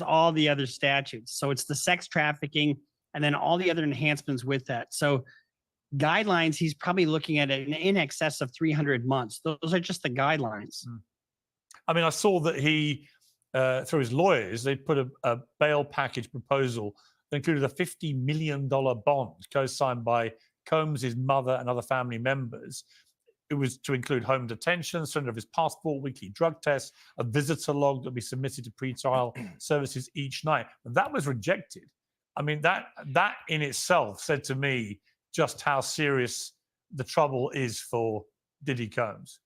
all the other statutes. So it's the sex trafficking and then all the other enhancements with that. So guidelines, he's probably looking at it in excess of 300 months. Those are just the guidelines. I mean, I saw that he, through his lawyers, they put a bail package proposal that included a $50 million bond co-signed by Combs, his mother, and other family members. It was to include home detention, surrender of his passport, weekly drug tests, a visitor log that would be submitted to pretrial services each night. But that was rejected. I mean, that in itself said to me just how serious the trouble is for Diddy Combs.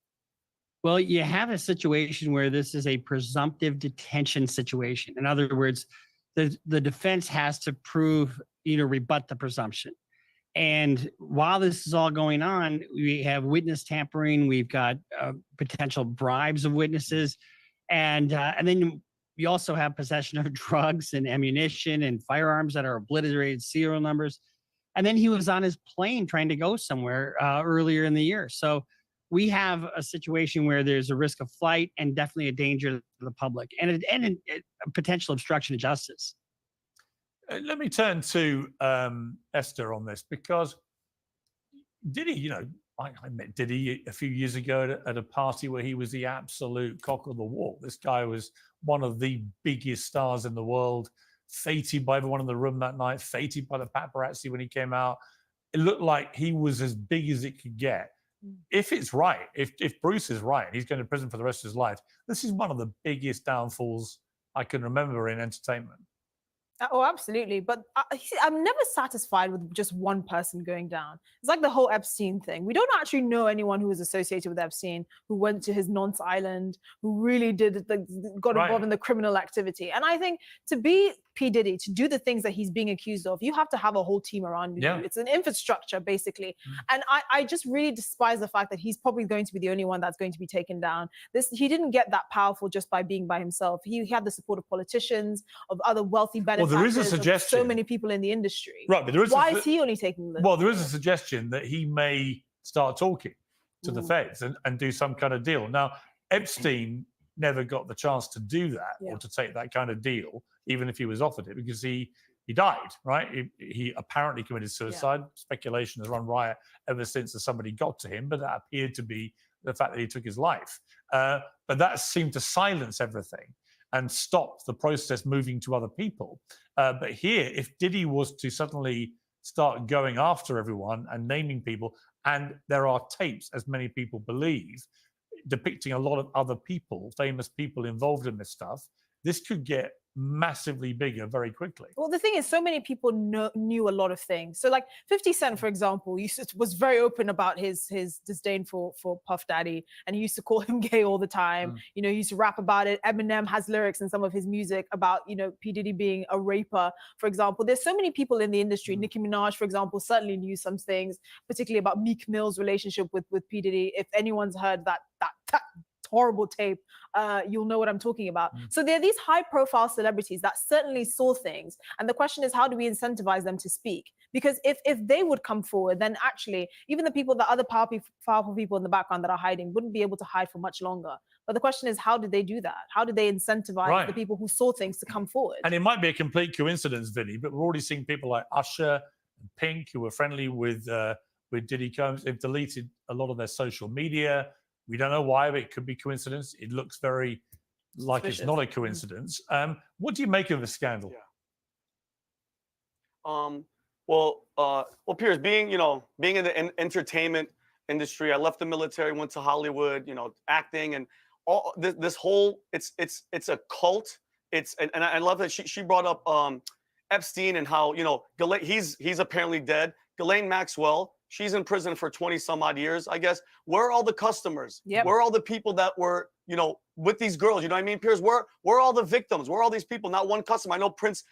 Well, you have a situation where this is a presumptive detention situation. In other words, the defense has to prove, rebut the presumption. And while this is all going on, we have witness tampering, we've got potential bribes of witnesses, and then you also have possession of drugs and ammunition and firearms that are obliterated serial numbers. And then he was on his plane trying to go somewhere earlier in the year. So we have a situation where there's a risk of flight and definitely a danger to the public and a potential obstruction of justice. Let me turn to Esther on this, because Diddy, I met Diddy a few years ago at a party where he was the absolute cock of the walk. This guy was one of the biggest stars in the world, feted by everyone in the room that night, feted by the paparazzi when he came out. It looked like he was as big as it could get. If it's right, if Bruce is right, he's going to prison for the rest of his life. This is one of the biggest downfalls I can remember in entertainment. Oh, absolutely. But I'm never satisfied with just one person going down. It's like the whole Epstein thing. We don't actually know anyone who was associated with Epstein, who went to his nonce island, who really got involved in the criminal activity. And I think to be P. Diddy, to do the things that he's being accused of, you have to have a whole team around you. It's an infrastructure, basically. And I just really despise the fact that he's probably going to be the only one that's going to be taken down. He didn't get that powerful just by being by himself. He had the support of politicians, of other wealthy benefactors, there is a suggestion, so many people in the industry. Right, but why is he only taking the... Well, there is a suggestion that he may start talking to the feds and do some kind of deal. Now, Epstein never got the chance to do that or to take that kind of deal, even if he was offered it, because he died, right? He apparently committed suicide. Speculation has run riot ever since that somebody got to him, but that appeared to be the fact that he took his life. But that seemed to silence everything and stop the process moving to other people. But here, if Diddy was to suddenly start going after everyone and naming people, and there are tapes, as many people believe, depicting a lot of other people, famous people involved in this stuff, this could get massively bigger very quickly. Well, the thing is, so many people knew a lot of things. So like 50 Cent, for example, was very open about his disdain for Puff Daddy, and he used to call him gay all the time. He used to rap about it. Eminem has lyrics in some of his music about, P. Diddy being a raper, for example. There's so many people in the industry. Nicki Minaj, for example, certainly knew some things, particularly about Meek Mill's relationship with P. Diddy. If anyone's heard that horrible tape, you'll know what I'm talking about. So there are these high-profile celebrities that certainly saw things, and the question is, how do we incentivize them to speak? Because if they would come forward, then actually even the other powerful people in the background that are hiding wouldn't be able to hide for much longer. But the question is, how did they do that? How did they incentivize the people who saw things to come forward? And it might be a complete coincidence, Vinny, but we're already seeing people like Usher and Pink, who were friendly with Diddy Combs. They've deleted a lot of their social media. We don't know why, but it could be coincidence. It looks very like it's not a coincidence. What do you make of the scandal? Well, Piers, being in the entertainment industry, I left the military, went to Hollywood, acting, and all this whole it's a cult. And I love that she brought up Epstein and how he's apparently dead. Ghislaine Maxwell, she's in prison for 20 some odd years, I guess. Where are all the customers? Where are all the people that were, with these girls? You know what I mean, Piers? Where are all the victims? Where are all these people? Not one customer. I know Prince,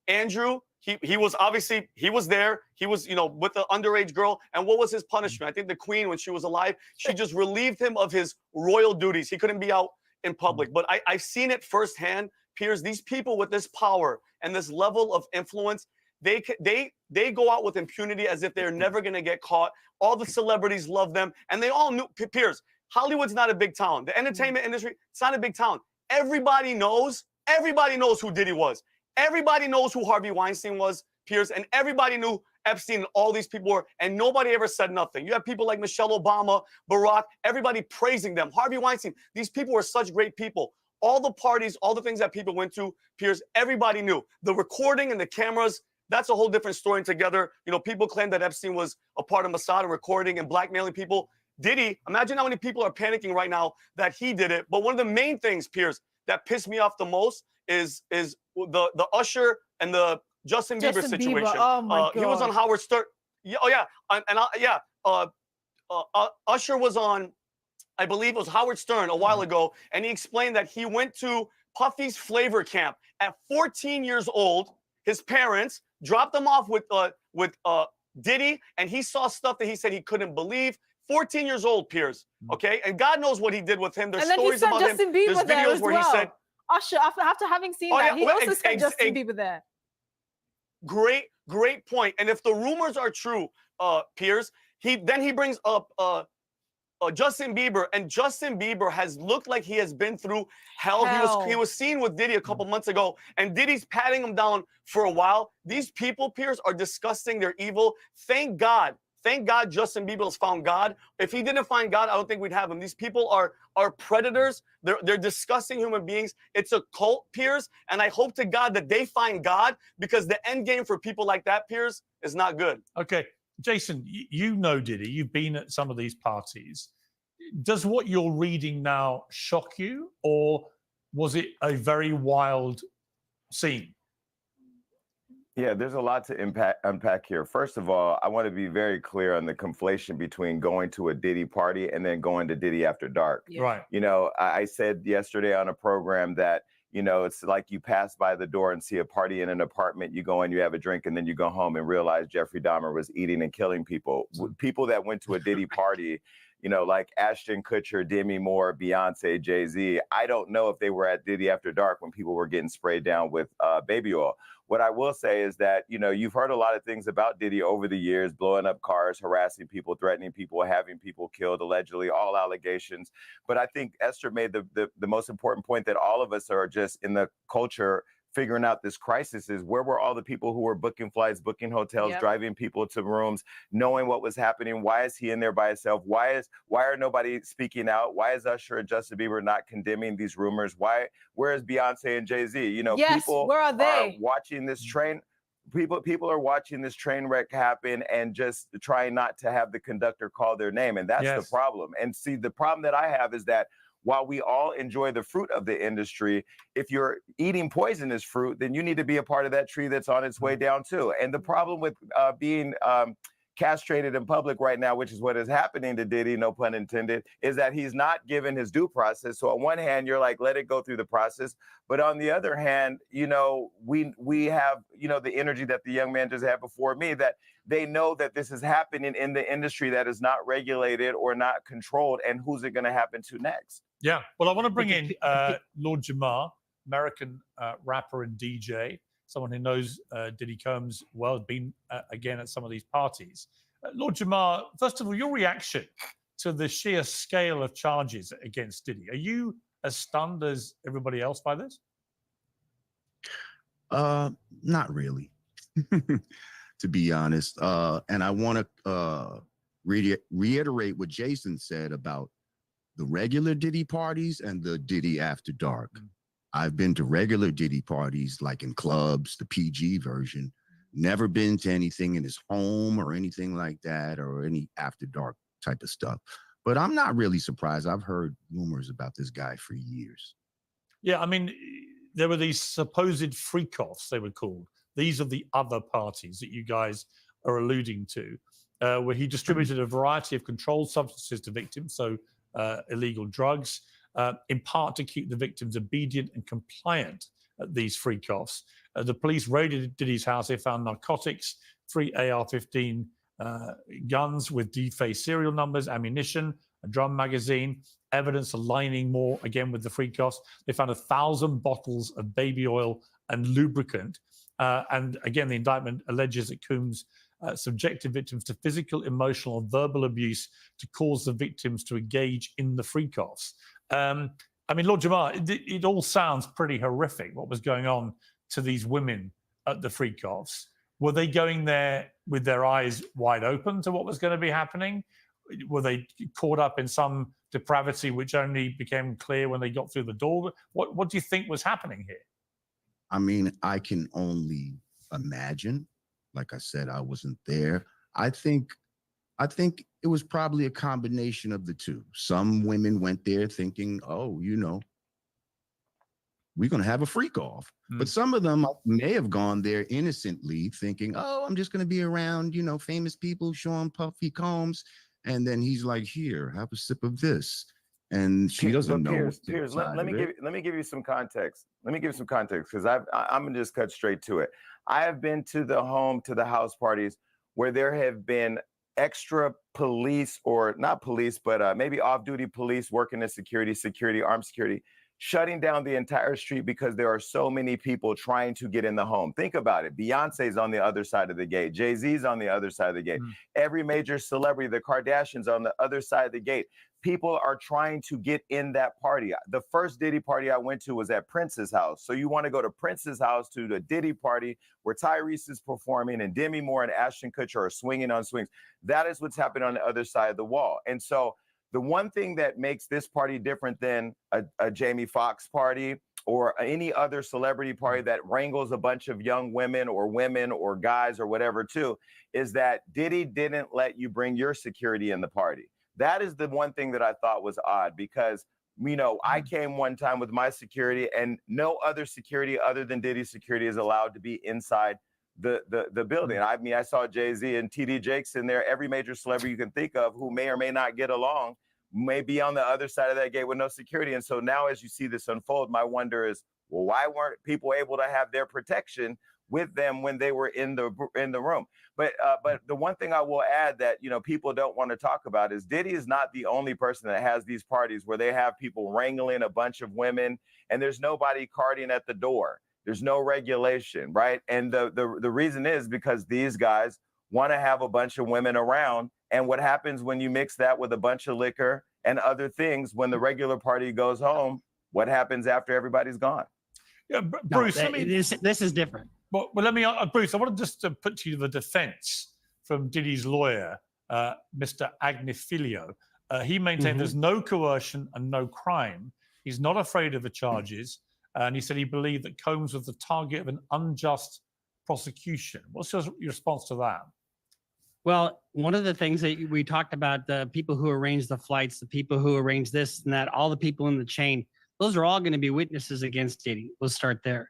Andrew, he was obviously, he was there. He was, with the underage girl. And what was his punishment? I think the Queen, when she was alive, she just relieved him of his royal duties. He couldn't be out in public. But I've seen it firsthand, Piers. These people with this power and this level of influence, they go out with impunity as if they're never going to get caught. All the celebrities love them. And they all knew, Piers, Hollywood's not a big town. The entertainment industry, it's not a big town. Everybody knows Everybody knows who Diddy was. Everybody knows who Harvey Weinstein was, Piers, and everybody knew Epstein and all these people were, and nobody ever said nothing. You have people like Michelle Obama, Barack, everybody praising them. Harvey Weinstein, these people were such great people. All the parties, all the things that people went to, Piers, everybody knew. The recording and the cameras, that's a whole different story together. You know, people claim that Epstein was a part of Mossad and recording and blackmailing people. Diddy, imagine how many people are panicking right now that he did it. But one of the main things, Piers, that pissed me off the most is the Usher and the Justin Bieber situation. Oh my God. He was on Howard Stern. Yeah, oh yeah, Usher was on, I believe it was Howard Stern a while ago, and he explained that he went to Puffy's flavor camp at 14 years old. His parents dropped him off with Diddy, and he saw stuff that he said he couldn't believe. 14 years old, Piers. Okay, and God knows what he did with him. There's and then stories he sent about Justin him. Bieber There's there videos as where well. he said, Usher, after having seen that, he also sent Justin Bieber there. Great point. And if the rumors are true, Piers, he brings up Justin Bieber, and Justin Bieber has looked like he has been through hell. He was seen with Diddy a couple months ago, and Diddy's patting him down for a while. These people, Piers, are disgusting. They're evil. Thank God Justin Bieber has found God. If he didn't find God, I don't think we'd have him. These people are predators. They're disgusting human beings. It's a cult, Piers, and I hope to God that they find God, because the end game for people like that, Piers, is not good. Okay, Jason, you know Diddy. You've been at some of these parties. Does what you're reading now shock you, or was it a very wild scene? Yeah, there's a lot to unpack here. First of all, I want to be very clear on the conflation between going to a Diddy party and then going to Diddy After Dark. Yeah. Right. You know, I said yesterday on a program that, you know, it's like you pass by the door and see a party in an apartment, you go in, you have a drink, and then you go home and realize Jeffrey Dahmer was eating and killing people. People that went to a Diddy party, you know, like Ashton Kutcher, Demi Moore, Beyonce, Jay-Z, I don't know if they were at Diddy After Dark when people were getting sprayed down with baby oil. What I will say is that, you know, you've heard a lot of things about Diddy over the years, blowing up cars, harassing people, threatening people, having people killed, allegedly, all allegations. But I think Esther made the most important point that all of us are just in the culture figuring out this crisis is where were all the people who were booking flights, booking hotels, driving people to rooms, knowing what was happening? Why is he in there by himself? Why are nobody speaking out? Why is Usher and Justin Bieber not condemning these rumors? Where is Beyonce and Jay-Z? You know, people where are they? Watching this train. People are watching this train wreck happen and just trying not to have the conductor call their name. And that's the problem. And see, the problem that I have is that while we all enjoy the fruit of the industry, if you're eating poisonous fruit, then you need to be a part of that tree that's on its way down too. And the problem with being castrated in public right now, which is what is happening to Diddy, no pun intended, is that he's not given his due process. So on one hand, you're like, let it go through the process. But on the other hand, you know, we have, you know, the energy that the young man just had before me, that they know that this is happening in the industry that is not regulated or not controlled. And who's it going to happen to next? Yeah. Well, I want to bring in Lord Jamar, American rapper and DJ, someone who knows Diddy Combs well, been again at some of these parties. Lord Jamar, first of all, your reaction to the sheer scale of charges against Diddy. Are you as stunned as everybody else by this? Not really, to be honest. And I want to reiterate what Jason said about the regular Diddy parties and the Diddy After Dark. I've been to regular Diddy parties, like in clubs, the PG version. Never been to anything in his home or anything like that, or any After Dark type of stuff. But I'm not really surprised. I've heard rumors about this guy for years. Yeah, I mean, there were these supposed freak-offs, they were called. These are the other parties that you guys are alluding to, where he distributed a variety of controlled substances to victims, so illegal drugs, in part to keep the victims obedient and compliant at these freak-offs. The police raided Diddy's house. They found narcotics, 3 AR-15 guns with defaced serial numbers, ammunition, a drum magazine, evidence aligning more, again, with the freak-offs. They found 1,000 bottles of baby oil and lubricant. And again, the indictment alleges that Combs subjected victims to physical, emotional, and verbal abuse to cause the victims to engage in the freak-offs. I mean, Lord Jamar, it all sounds pretty horrific. What was going on to these women at the freak-offs? Were they going there with their eyes wide open to what was going to be happening? Were they caught up in some depravity which only became clear when they got through the door? What do you think was happening here? I mean, I can only imagine. Like I said, I wasn't there. I think it was probably a combination of the two. Some women went there thinking, oh, you know, we're going to have a freak off. But some of them may have gone there innocently thinking, oh, I'm just going to be around, you know, famous people showing puffy combs. And then he's like, here, have a sip of this. And she doesn't know. Piers, let me give you some context. Let me give you some context, because I'm going to just cut straight to it. I have been to the house parties where there have been extra police, or not police, but maybe off-duty police working in security, armed security, shutting down the entire street because there are so many people trying to get in the home. Think about it. Beyonce's on the other side of the gate. Jay-Z's on the other side of the gate. Every major celebrity, the Kardashians, on the other side of the gate. People are trying to get in that party. The first Diddy party I went to was at Prince's house. So you want to go to Prince's house to the Diddy party where Tyrese is performing and Demi Moore and Ashton Kutcher are swinging on swings. That is what's happening on the other side of the wall. And so the one thing that makes this party different than a Jamie Foxx party or any other celebrity party that wrangles a bunch of young women or guys or whatever too, is that Diddy didn't let you bring your security in the party. That is the one thing that I thought was odd, because, you know, I came one time with my security and no other security other than Diddy's security is allowed to be inside the building. I mean, I saw Jay-Z and TD Jakes in there. Every major celebrity you can think of who may or may not get along may be on the other side of that gate with no security. And so now as you see this unfold, my wonder is, well, why weren't people able to have their protection with them when they were in the room? But the one thing I will add that, you know, people don't want to talk about is Diddy is not the only person that has these parties where they have people wrangling a bunch of women and there's nobody carding at the door. There's no regulation, right? And the reason is because these guys want to have a bunch of women around. And what happens when you mix that with a bunch of liquor and other things, when the regular party goes home, what happens after everybody's gone? Yeah, Bruce, this is different. Well, let me, Bruce, I want to just put to you the defense from Diddy's lawyer, Mr. Agnifilio. He maintained there's no coercion and no crime. He's not afraid of the charges. And he said he believed that Combs was the target of an unjust prosecution. What's your response to that? Well, one of the things that we talked about, the people who arrange the flights, the people who arrange this and that, all the people in the chain, those are all going to be witnesses against Diddy. We'll start there.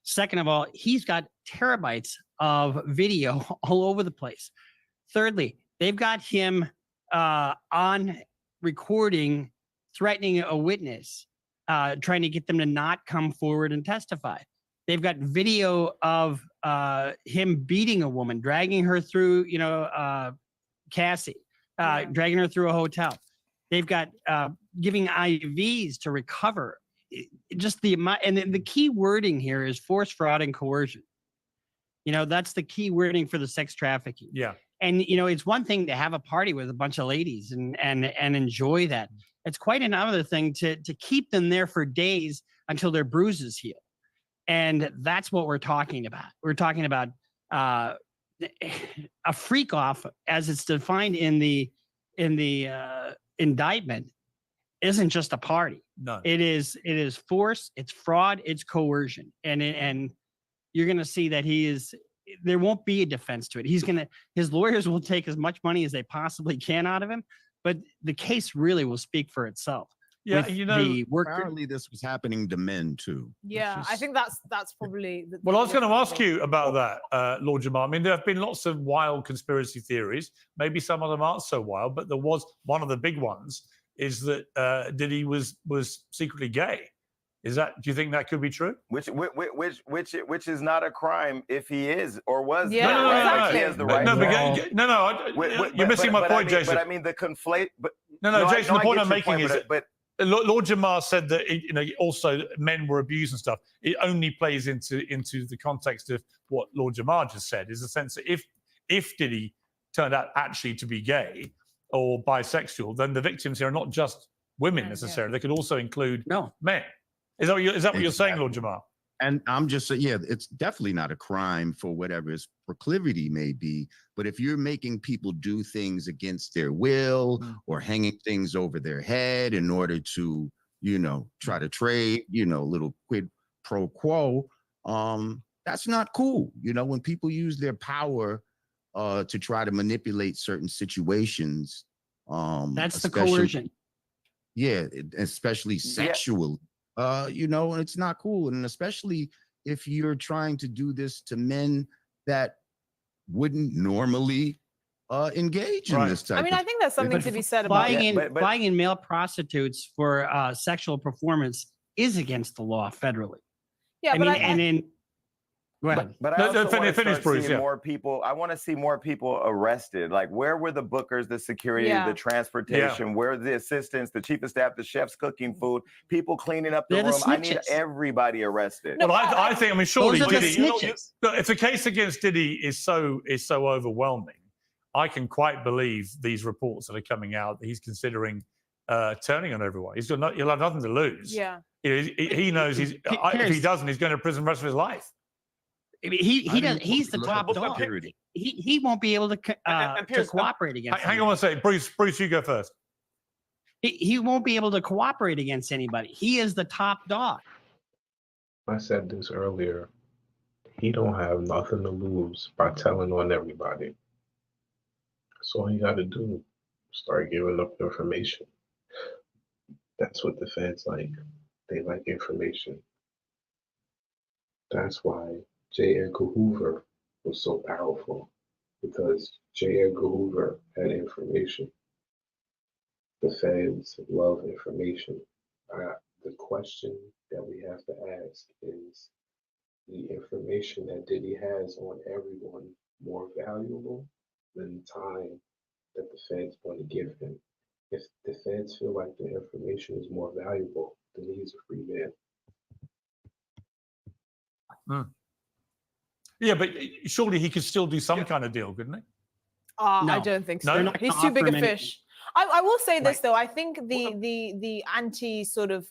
Second of all, he's got terabytes of video all over the place. Thirdly, they've got him on recording, threatening a witness, trying to get them to not come forward and testify. They've got video of him beating a woman, dragging her through, Cassie, dragging her through a hotel. They've got giving IVs to recover. Just the amount, and the key wording here is force, fraud, and coercion. You know, that's the key wording for the sex trafficking. Yeah. And, you know, it's one thing to have a party with a bunch of ladies and enjoy that. It's quite another thing to keep them there for days until their bruises heal. And that's what we're talking about. We're talking about a freak off, as it's defined in the indictment, isn't just a party. No. It is force, it's fraud, it's coercion. And you're going to see that there won't be a defense to it. His lawyers will take as much money as they possibly can out of him, but the case really will speak for itself. Yeah, you know, apparently this was happening to men too. Yeah, I think that's probably. Well, I was going to ask you about that, Lord Jamar. I mean, there have been lots of wild conspiracy theories. Maybe some of them aren't so wild, but there was one of the big ones is that Diddy was secretly gay. Do you think that could be true? Which is not a crime if he is or was. Yeah, no, exactly. He has the right. You're missing my point, Jason. But I mean the conflate. But no, Jason. The point I'm making is, but Lord Jamar said that also men were abused and stuff. It only plays into the context of what Lord Jamar just said. Is the sense that if Diddy turned out actually to be gay or bisexual, then the victims here are not just women Yeah. necessarily. They could also include No. men. Is that what you're saying, Lord Jamal? And I'm just saying, yeah, it's definitely not a crime for whatever its proclivity may be. But if you're making people do things against their will or hanging things over their head in order to, try to trade, little quid pro quo, that's not cool. When people use their power to try to manipulate certain situations, That's the especially- coercion. Yeah, especially sexually. And it's not cool. And especially if you're trying to do this to men that wouldn't normally engage in this type I mean, of I think there's something to be said about buying in male prostitutes for sexual performance is against the law federally. Yeah, Go ahead. But I also want to finish, start Bruce, seeing yeah. more people. I want to see more people arrested. Like, where were the bookers, the security, the transportation? Where are the assistants, the chief of staff, the chefs cooking food, people cleaning up the They're the room? I need snitches. everybody arrested. Well, I think, surely Those are the Diddy. snitches. If the case against Diddy is so overwhelming, I can quite believe these reports that are coming out that he's considering turning on everyone. He'll have nothing to lose. Yeah. He knows if he doesn't, he's going to prison the rest of his life. I mean, he's the top dog. He won't be able to cooperate against. Hang on one second, Bruce, you go first. He won't be able to cooperate against anybody. He is the top dog. I said this earlier. He don't have nothing to lose by telling on everybody. That's all you got to do. Start giving up information. That's what the feds like. They like information. That's why J. Edgar Hoover was so powerful, because J. Edgar Hoover had information. The feds love information. The question that we have to ask is, the information that Diddy has on everyone more valuable than the time that the feds want to give him? If the feds feel like the information is more valuable, then he's a free man. Yeah, but surely he could still do some kind of deal, couldn't he? I don't think so. No? He's too big a fish. I will say this though. I think Well, the anti sort of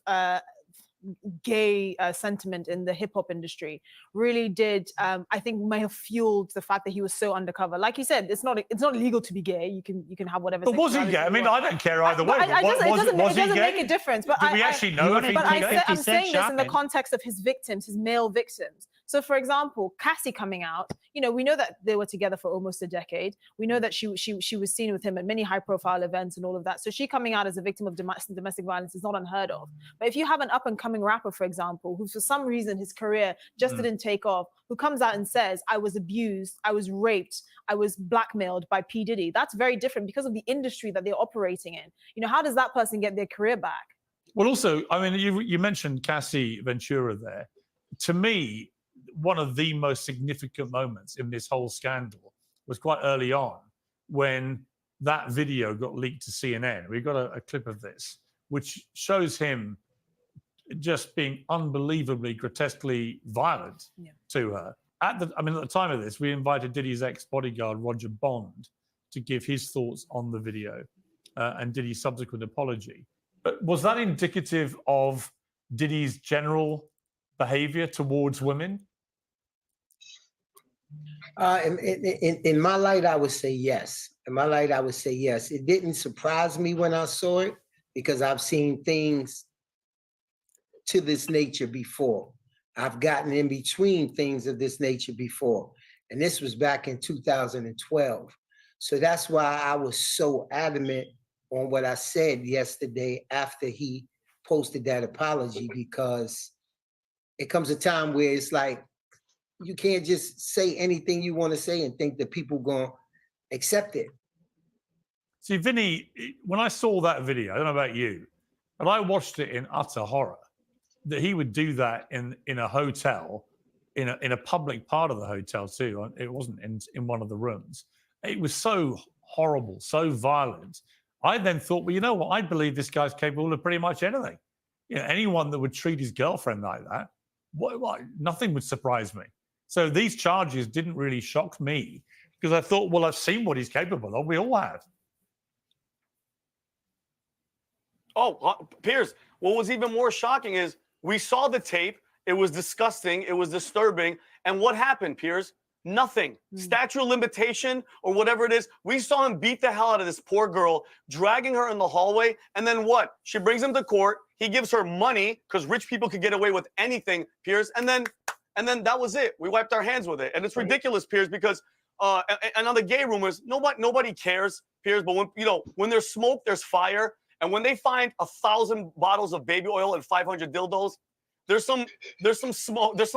gay sentiment in the hip hop industry really did, I think, may have fueled the fact that he was so undercover. Like you said, it's not illegal to be gay. You can have whatever. But was he gay? I mean, I don't care either way. It doesn't make a difference. But do we actually know if he was gay? I'm saying this in the context of his victims, his male victims. So, for example, Cassie coming out, we know that they were together for almost a decade. We know that she was seen with him at many high-profile events and all of that. So she coming out as a victim of domestic violence is not unheard of. But if you have an up-and-coming rapper, for example, who for some reason his career just didn't take off, who comes out and says, I was abused, I was raped, I was blackmailed by P. Diddy, that's very different because of the industry that they're operating in. How does that person get their career back? Well, also, I mean, you mentioned Cassie Ventura there. To me, one of the most significant moments in this whole scandal was quite early on when that video got leaked to CNN. We've got a clip of this, which shows him just being unbelievably, grotesquely violent to her. At the time of this, we invited Diddy's ex-bodyguard, Roger Bond, to give his thoughts on the video and Diddy's subsequent apology. But was that indicative of Diddy's general behavior towards women? In my light, I would say yes. In my light, I would say yes. It didn't surprise me when I saw it because I've seen things to this nature before. I've gotten in between things of this nature before. And this was back in 2012. So that's why I was so adamant on what I said yesterday after he posted that apology, because it comes a time where it's like, you can't just say anything you want to say and think that people going to accept it. See, Vinny, when I saw that video, I don't know about you, but I watched it in utter horror that he would do that in a hotel, in a public part of the hotel too. It wasn't in one of the rooms. It was so horrible, so violent. I then thought, well, you know what? I believe this guy's capable of pretty much anything. Anyone that would treat his girlfriend like that, nothing would surprise me. So these charges didn't really shock me because I thought, well, I've seen what he's capable of. We all have. Oh, Piers, what was even more shocking is we saw the tape. It was disgusting. It was disturbing. And what happened, Piers? Nothing. Statute of limitation or whatever it is. We saw him beat the hell out of this poor girl, dragging her in the hallway. And then what? She brings him to court. He gives her money because rich people could get away with anything, Piers. And then that was it. We wiped our hands with it. And it's ridiculous, Piers, because and on the gay rumors, nobody cares, Piers. But when there's smoke, there's fire. And when they find 1,000 bottles of baby oil and 500 dildos, there's some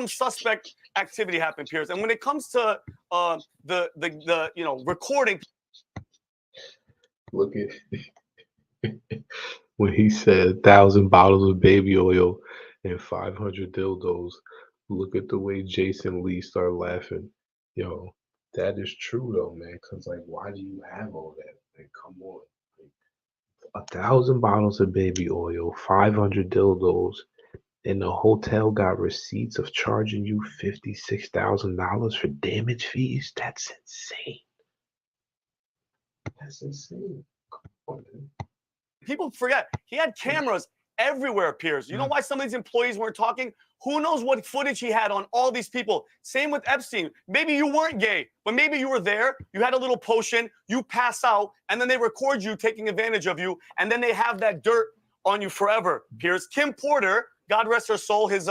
suspect activity happening, Piers. And when it comes to the recording, look at when he said 1,000 bottles of baby oil and 500 dildos. Look at the way Jason Lee started laughing. Yo, that is true though, man. Cause like, why do you have all that? Like, come on. 1,000 bottles of baby oil, 500 dildos, and the hotel got receipts of charging you $56,000 for damage fees. That's insane. That's insane. Come on, man. people forget he had cameras everywhere, Piers. You know why some of these employees weren't talking? Who knows what footage he had on all these people? Same with Epstein. Maybe you weren't gay, but maybe you were there. You had a little potion, you pass out, and then they record you taking advantage of you, and then they have that dirt on you forever, Piers. Kim Porter, God rest her soul, his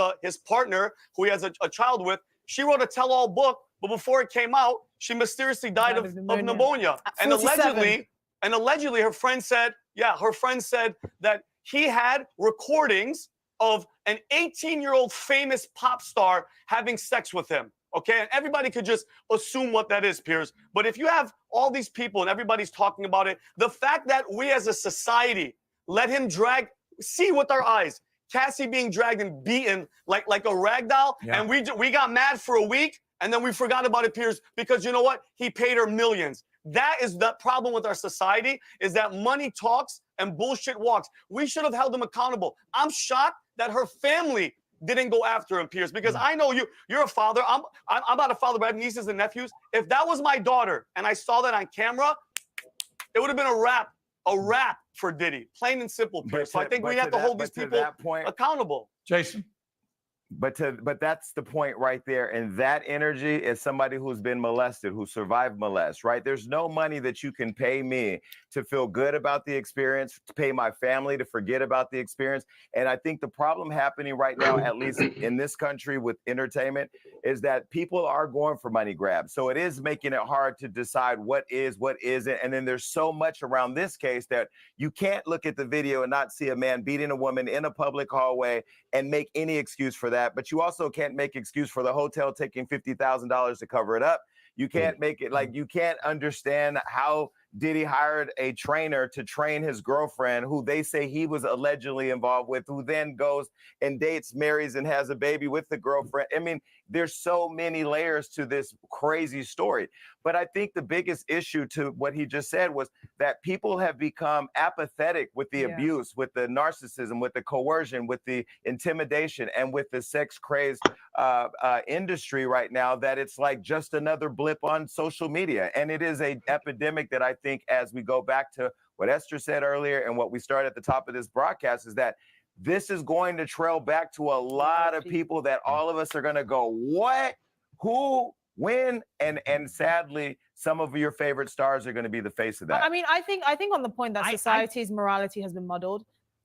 partner, who he has a child with, she wrote a tell-all book, but before it came out, she mysteriously died of pneumonia. And allegedly, her friend said, that he had recordings of an 18-year-old famous pop star having sex with him. Okay, and everybody could just assume what that is, Piers. But if you have all these people and everybody's talking about it, the fact that we as a society let him see with our eyes, Cassie being dragged and beaten like a rag doll, and we got mad for a week, and then we forgot about it, Piers, because you know what? He paid her millions. That is the problem with our society, is that money talks and bullshit walks. We should have held him accountable. I'm shocked that her family didn't go after him, Piers, because I know you're a father. I'm not a father, but I have nieces and nephews. If that was my daughter and I saw that on camera, it would have been a wrap for Diddy, plain and simple, Piers. So I think we have to hold these people accountable. Jason? But that's the point right there. And that energy is somebody who's been molested, who survived molest, right? There's no money that you can pay me to feel good about the experience, to pay my family to forget about the experience. And I think the problem happening right now, at least in this country with entertainment, is that people are going for money grabs. So it is making it hard to decide what is, what isn't. And then there's so much around this case that you can't look at the video and not see a man beating a woman in a public hallway and make any excuse for that. But you also can't make excuse for the hotel taking $50,000 to cover it up. You can't make it like you can't understand how Diddy hired a trainer to train his girlfriend, who they say he was allegedly involved with, who then goes and dates, marries, and has a baby with the girlfriend. I mean, there's so many layers to this crazy story. But I think the biggest issue to what he just said was that people have become apathetic with the abuse, with the narcissism, with the coercion, with the intimidation, and with the sex-crazed industry right now, that it's like just another blip on social media. And it is an epidemic that I think, as we go back to what Esther said earlier and what we started at the top of this broadcast, is that this is going to trail back to a lot of people that all of us are going to go, what, who, when, and sadly, some of your favorite stars are going to be the face of that. I mean, I think on the point that society's morality has been muddled,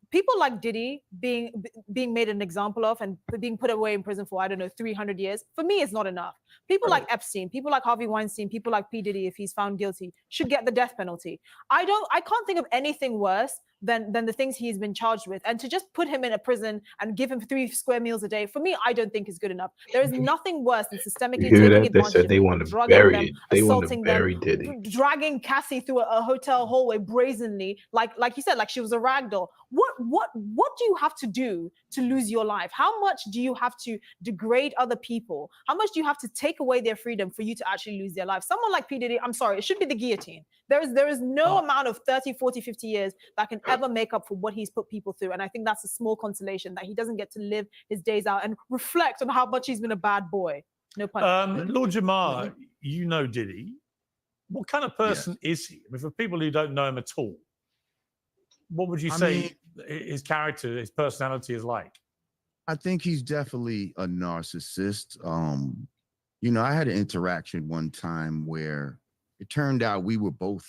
people like Diddy being made an example of and being put away in prison for, I don't know, 300 years, for me, it's not enough. People like Epstein, people like Harvey Weinstein, people like P. Diddy, if he's found guilty, should get the death penalty. I can't think of anything worse than the things he's been charged with. And to just put him in a prison and give him 3 square meals a day, for me, I don't think is good enough. There is nothing worse than systemically taking advantage they said they want to bury it. They want to bury them, Diddy. Dragging Cassie through a hotel hallway brazenly, like you said, like she was a rag doll. What do you have to do to lose your life? How much do you have to degrade other people? How much do you have to take away their freedom for you to actually lose their life? Someone like P. Diddy, I'm sorry, it should be the guillotine. There is no amount of 30, 40, 50 years that can ever make up for what he's put people through. And I think that's a small consolation, that he doesn't get to live his days out and reflect on how much he's been a bad boy. No pun. Lord Jamar, you know Diddy. What kind of person is he? I mean, for people who don't know him at all, what would you say? his character, his personality is like? I think he's definitely a narcissist. You know, I had an interaction one time where it turned out we were both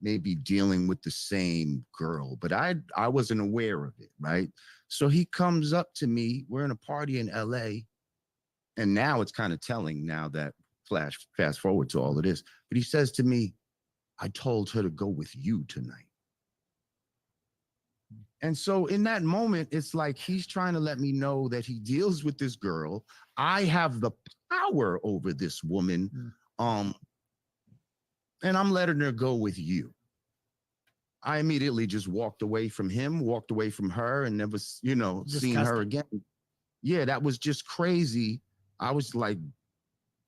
maybe dealing with the same girl, but I wasn't aware of it, right? So he comes up to me, we're in a party in LA, and now it's kind of telling now that fast forward to all of this, but he says to me, I told her to go with you tonight. And so in that moment, it's like he's trying to let me know that he deals with this girl. I have the power over this woman. And I'm letting her go with you. I immediately just walked away from him, walked away from her, and never, you know, seen her again. Yeah, that was just crazy. I was like,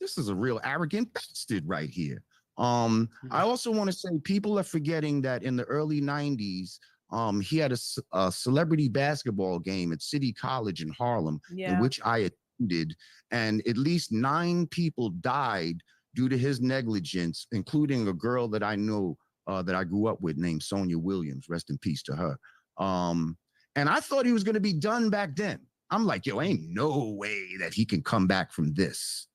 this is a real arrogant bastard right here. I also want to say people are forgetting that in the early 90s, he had a celebrity basketball game at City College in Harlem, in which I attended, and at least 9 people died due to his negligence, including a girl that I know that I grew up with named Sonia Williams. Rest in peace to her. And I thought he was going to be done back then. I'm like, yo, ain't no way that he can come back from this.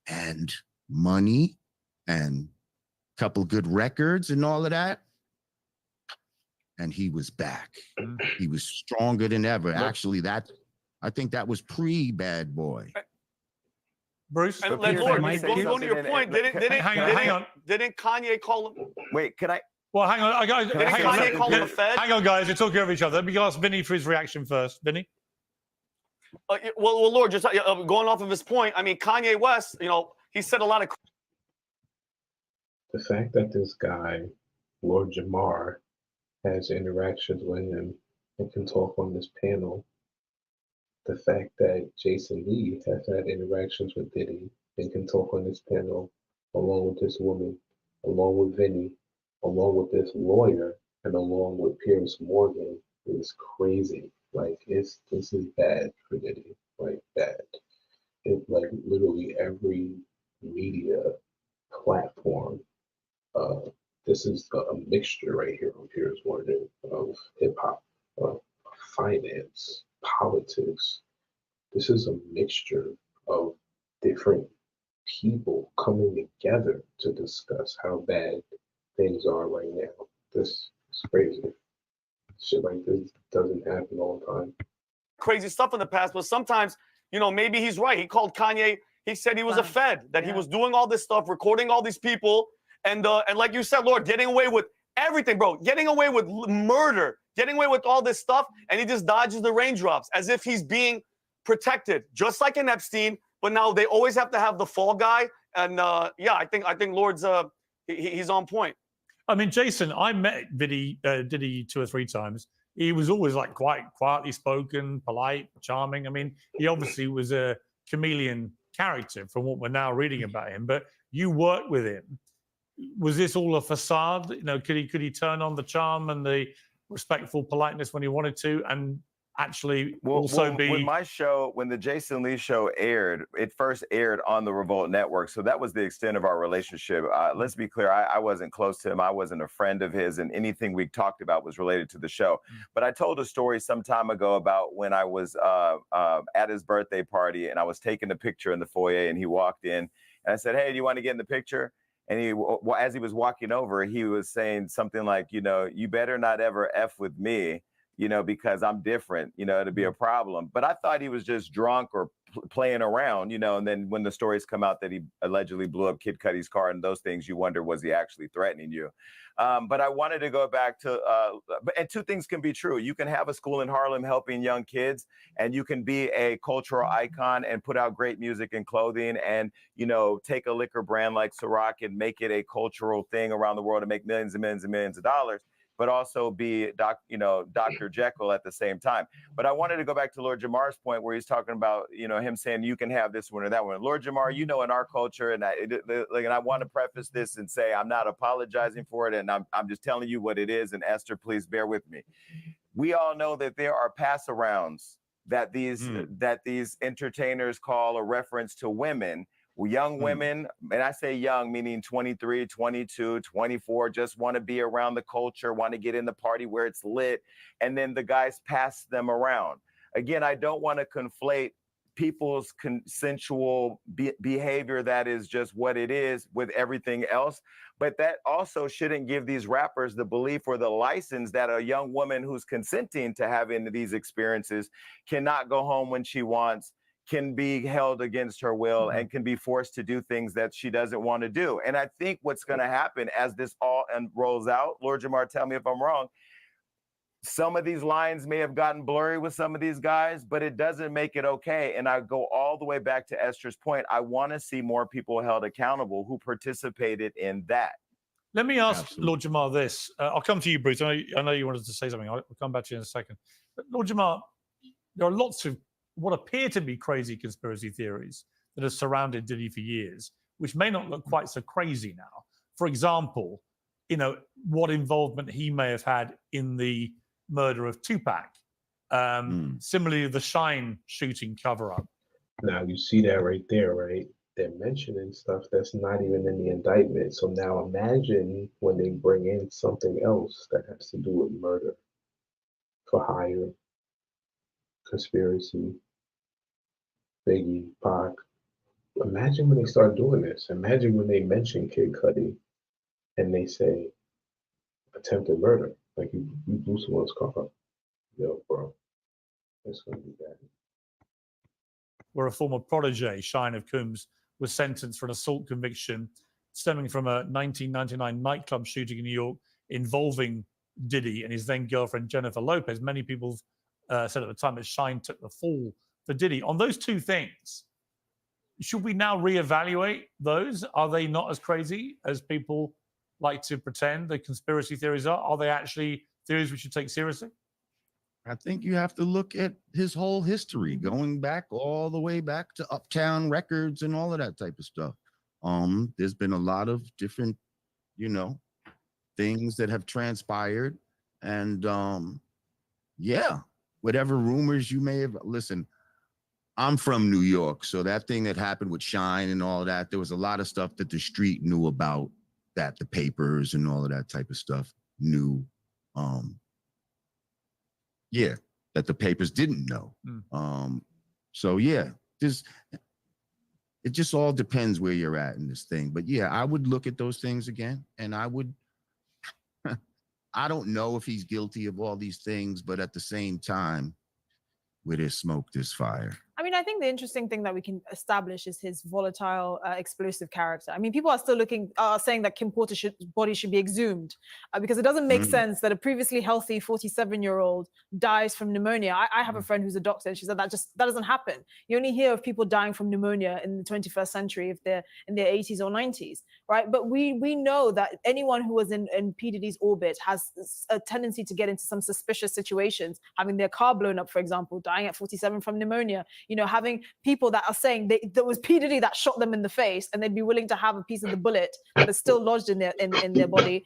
And money and a couple good records and all of that. And he was back. He was stronger than ever. Actually, I think that was pre-Bad Boy. Bruce, and Lord, going to your point, hang on. Didn't Kanye call him? Wait, can I? Well, hang on. Kanye call him a Fed? Hang on, guys. You're talking over each other. Let me ask Vinny for his reaction first. Vinny? Well, Lord, just going off of his point, I mean, Kanye West, you know, he said a lot of. The fact that this guy, Lord Jamar, has interactions with him and can talk on this panel. The fact that Jason Lee has had interactions with Diddy and can talk on this panel, along with this woman, along with Vinny, along with this lawyer, and along with Piers Morgan, is crazy. Like, this is bad for Diddy, like bad. It, like, literally every media platform, this is a mixture right here on Piers Morgan of hip hop, finance, politics. This is a mixture of different people coming together to discuss how bad things are right now. This is crazy. Shit like this doesn't happen all the time. Crazy stuff in the past, but sometimes, you know, maybe he's right. He called Kanye. He said he was a Fed, that he was doing all this stuff, recording all these people, and like you said, Lord, getting away with everything, bro. Getting away with murder, getting away with all this stuff, and he just dodges the raindrops as if he's being protected, just like in Epstein. But now they always have to have the fall guy, and yeah, I think Lord's he's on point. I mean, Jason, I met Diddy 2 or 3 times. He was always like quite quietly spoken, polite, charming. I mean, he obviously was a chameleon character from what we're now reading about him. But you worked with him. Was this all a facade? You know, could he turn on the charm and the respectful politeness when he wanted to, and actually be when my show, when the Jason Lee show aired, it first aired on the Revolt Network, so that was the extent of our relationship. Let's be clear, I wasn't close to him, I wasn't a friend of his, and anything we talked about was related to the show. But I told a story some time ago about when I was at his birthday party and I was taking a picture in the foyer, and he walked in and I said, hey, do you want to get in the picture? And he, as he was walking over, he was saying something like, you know, you better not ever F with me, you know, because I'm different, you know, it'd be a problem. But I thought he was just drunk or playing around, you know, and then when the stories come out that he allegedly blew up Kid Cudi's car and those things, you wonder, was he actually threatening you? But I wanted to go back to, and 2 things can be true. You can have a school in Harlem helping young kids, and you can be a cultural icon and put out great music and clothing, and, you know, take a liquor brand like Ciroc and make it a cultural thing around the world and make millions and millions and millions of dollars, but also be Dr. Jekyll at the same time. But I wanted to go back to Lord Jamar's point where he's talking about, you know, him saying you can have this one or that one. Lord Jamar, you know, in our culture, and I want to preface this and say I'm not apologizing for it, and I'm just telling you what it is. And Esther, please bear with me. We all know that there are pass-arounds that these entertainers call a reference to women, Young women, and I say young, meaning 23, 22, 24, just want to be around the culture, want to get in the party where it's lit, and then the guys pass them around. Again, I don't want to conflate people's consensual behavior that is just what it is with everything else, but that also shouldn't give these rappers the belief or the license that a young woman who's consenting to having these experiences cannot go home when she wants, can be held against her will, and can be forced to do things that she doesn't want to do. And I think what's going to happen as this all rolls out, Lord Jamar, tell me if I'm wrong, some of these lines may have gotten blurry with some of these guys, but it doesn't make it okay. And I go all the way back to Esther's point. I want to see more people held accountable who participated in that. Let me ask Lord Jamar this. I'll come to you, Bruce. I know you wanted to say something. I'll come back to you in a second. But Lord Jamar, there are lots of what appear to be crazy conspiracy theories that have surrounded Diddy for years, which may not look quite so crazy now. For example, what involvement he may have had in the murder of Tupac. Similarly, the Shine shooting cover-up. Now you see that right there, right? They're mentioning stuff that's not even in the indictment. So now imagine when they bring in something else that has to do with murder for hire, conspiracy, Biggie, Pac. Imagine when they start doing this. Imagine when they mention Kid Cudi and they say attempted murder. Like you blew someone's car up. Yo, bro, it's gonna be bad. Where a former protege, Shine of Combs, was sentenced for an assault conviction stemming from a 1999 nightclub shooting in New York involving Diddy and his then girlfriend Jennifer Lopez. Many people said at the time that Shine took the fall for Diddy. On those two things, should we now reevaluate those? Are they not as crazy as people like to pretend the conspiracy theories are? Are they actually theories we should take seriously? I think you have to look at his whole history, going back all the way back to Uptown Records and all of that type of stuff. There's been a lot of different, things that have transpired. And yeah, whatever rumors you may have, listen, I'm from New York. So that thing that happened with Shine and all of that, there was a lot of stuff that the street knew about, that the papers and all of that type of stuff knew. Yeah, that the papers didn't know. So yeah, it just all depends where you're at in this thing. But yeah, I would look at those things again, and I would, I don't know if he's guilty of all these things, but at the same time, where there's smoke, there's fire. I mean, I think the interesting thing that we can establish is his volatile, explosive character. I mean, people are still saying that Kim Porter's body should be exhumed because it doesn't make sense that a previously healthy 47-year-old dies from pneumonia. I have a friend who's a doctor, and she said that doesn't happen. You only hear of people dying from pneumonia in the 21st century if they're in their 80s or 90s, right? But we know that anyone who was in P. Diddy's orbit has a tendency to get into some suspicious situations, having their car blown up, for example, dying at 47 from pneumonia. Having people that are saying that was P. Diddy that shot them in the face, and they'd be willing to have a piece of the bullet that is still lodged in their body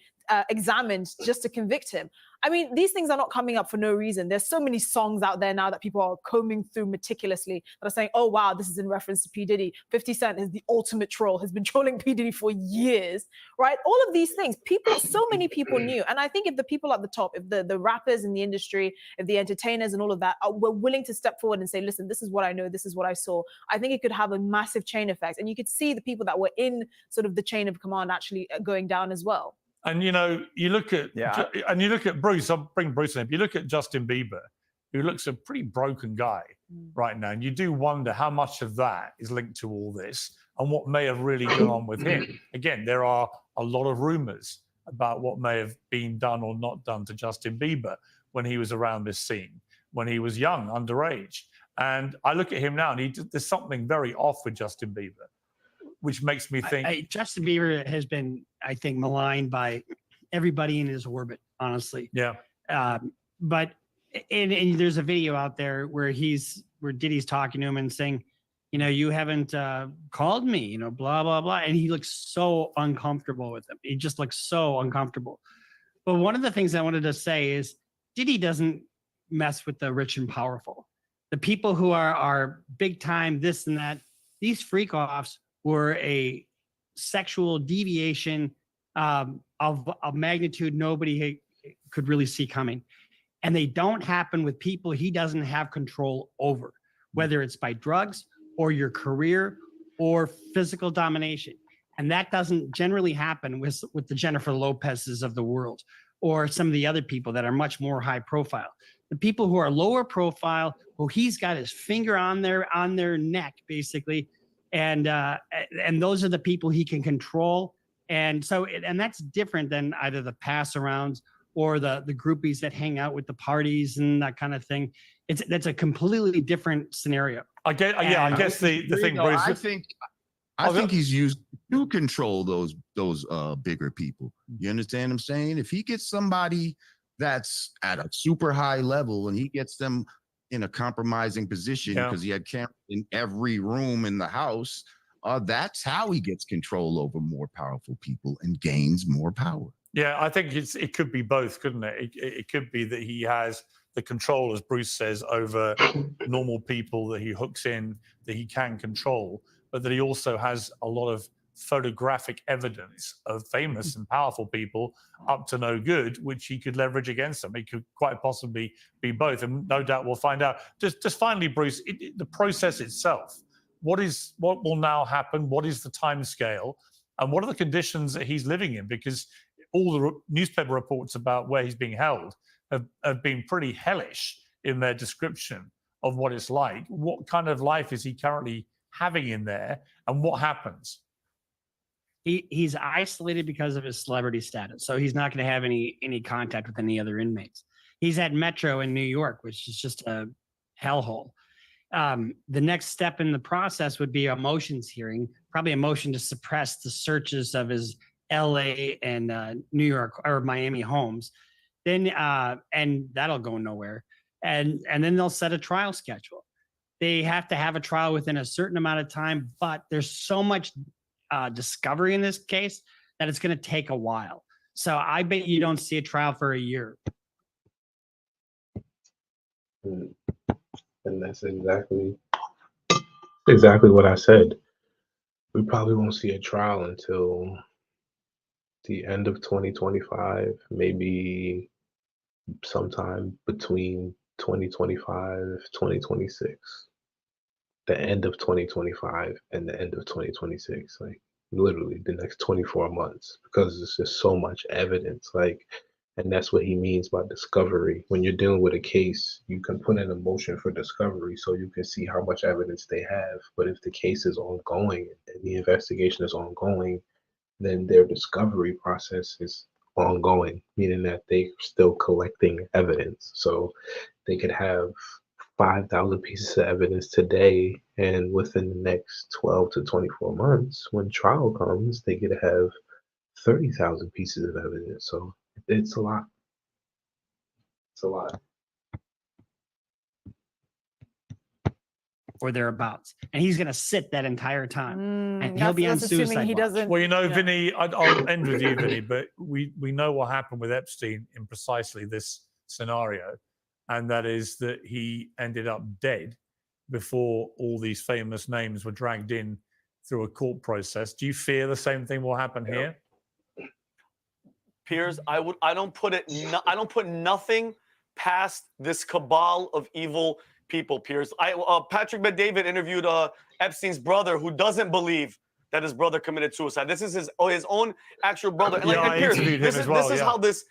examined just to convict him. I mean, these things are not coming up for no reason. There's so many songs out there now that people are combing through meticulously that are saying, oh, wow, this is in reference to P. Diddy. 50 Cent is the ultimate troll, has been trolling P. Diddy for years, right? All of these things, so many people knew. And I think if the people at the top, if the rappers in the industry, if the entertainers and all of that were willing to step forward and say, listen, this is what I know, this is what I saw, I think it could have a massive chain effect. And you could see the people that were in sort of the chain of command actually going down as well. And you look at Bruce. I'll bring Bruce in. You look at Justin Bieber, who looks a pretty broken guy right now, and you do wonder how much of that is linked to all this and what may have really gone on with him. Again, there are a lot of rumors about what may have been done or not done to Justin Bieber when he was around this scene, when he was young, underage. And I look at him now, and there's something very off with Justin Bieber, which makes me think Justin Bieber has been, I think, maligned by everybody in his orbit, honestly. Yeah. But there's a video out there where Diddy's talking to him and saying, you haven't called me, blah, blah, blah. And he looks so uncomfortable with him. He just looks so uncomfortable. But one of the things I wanted to say is Diddy doesn't mess with the rich and powerful. The people who are big time, this and that, these freak offs were a sexual deviation of a magnitude nobody could really see coming. And they don't happen with people he doesn't have control over, whether it's by drugs or your career or physical domination. And that doesn't generally happen with the Jennifer Lopez's of the world or some of the other people that are much more high profile. The people who are lower profile, who he's got his finger on their neck, basically, and those are the people he can control. And so, and that's different than either the pass arounds or the groupies that hang out with the parties and that kind of thing. That's a completely different scenario. I guess the thing, Bruce. I think he's used to control those bigger people. You understand what I'm saying? If he gets somebody that's at a super high level and he gets them in a compromising position because he had cameras in every room in the house, that's how he gets control over more powerful people and gains more power. Yeah, I think it could be both, couldn't it? It could be that he has the control, as Bruce says, over normal people that he hooks in, that he can control, but that he also has a lot of photographic evidence of famous and powerful people up to no good, which he could leverage against them. It could quite possibly be both, and no doubt we'll find out. Just finally, Bruce, the process itself. What will now happen? What is the time scale? And what are the conditions that he's living in? Because all the newspaper reports about where he's being held have been pretty hellish in their description of what it's like. What kind of life is he currently having in there, and what happens? He's isolated because of his celebrity status, so he's not going to have any contact with any other inmates. He's at Metro in New York, which is just a hellhole. The next step in the process would be a motions hearing, probably a motion to suppress the searches of his LA and New York or Miami homes. Then and that'll go nowhere. And then they'll set a trial schedule. They have to have a trial within a certain amount of time, but there's so much discovery in this case that it's going to take a while. So I bet you don't see a trial for a year. And that's exactly what I said. We probably won't see a trial until the end of 2025, maybe sometime between 2025, 2026. The end of 2025 and the end of 2026, like literally the next 24 months, because there's just so much evidence. And that's what he means by discovery. When you're dealing with a case, you can put in a motion for discovery so you can see how much evidence they have. But if the case is ongoing and the investigation is ongoing, then their discovery process is ongoing, meaning that they're still collecting evidence. So they could have 5,000 pieces of evidence today, and within the next 12 to 24 months, when trial comes, they could have 30,000 pieces of evidence. So it's a lot. It's a lot. Or thereabouts, and he's going to sit that entire time, and he'll be on assuming suicide he watch. doesn't. Well, Yeah. Vinny, I'll end with you, Vinny, but we know what happened with Epstein in precisely this scenario, and that is that he ended up dead before all these famous names were dragged in through a court process. Do you fear the same thing will happen here? Piers, I don't put nothing past this cabal of evil people, Piers. Patrick Bet-David interviewed Epstein's brother, who doesn't believe that his brother committed suicide. This is his own actual brother. And I Piers, interviewed him as well. This is how this.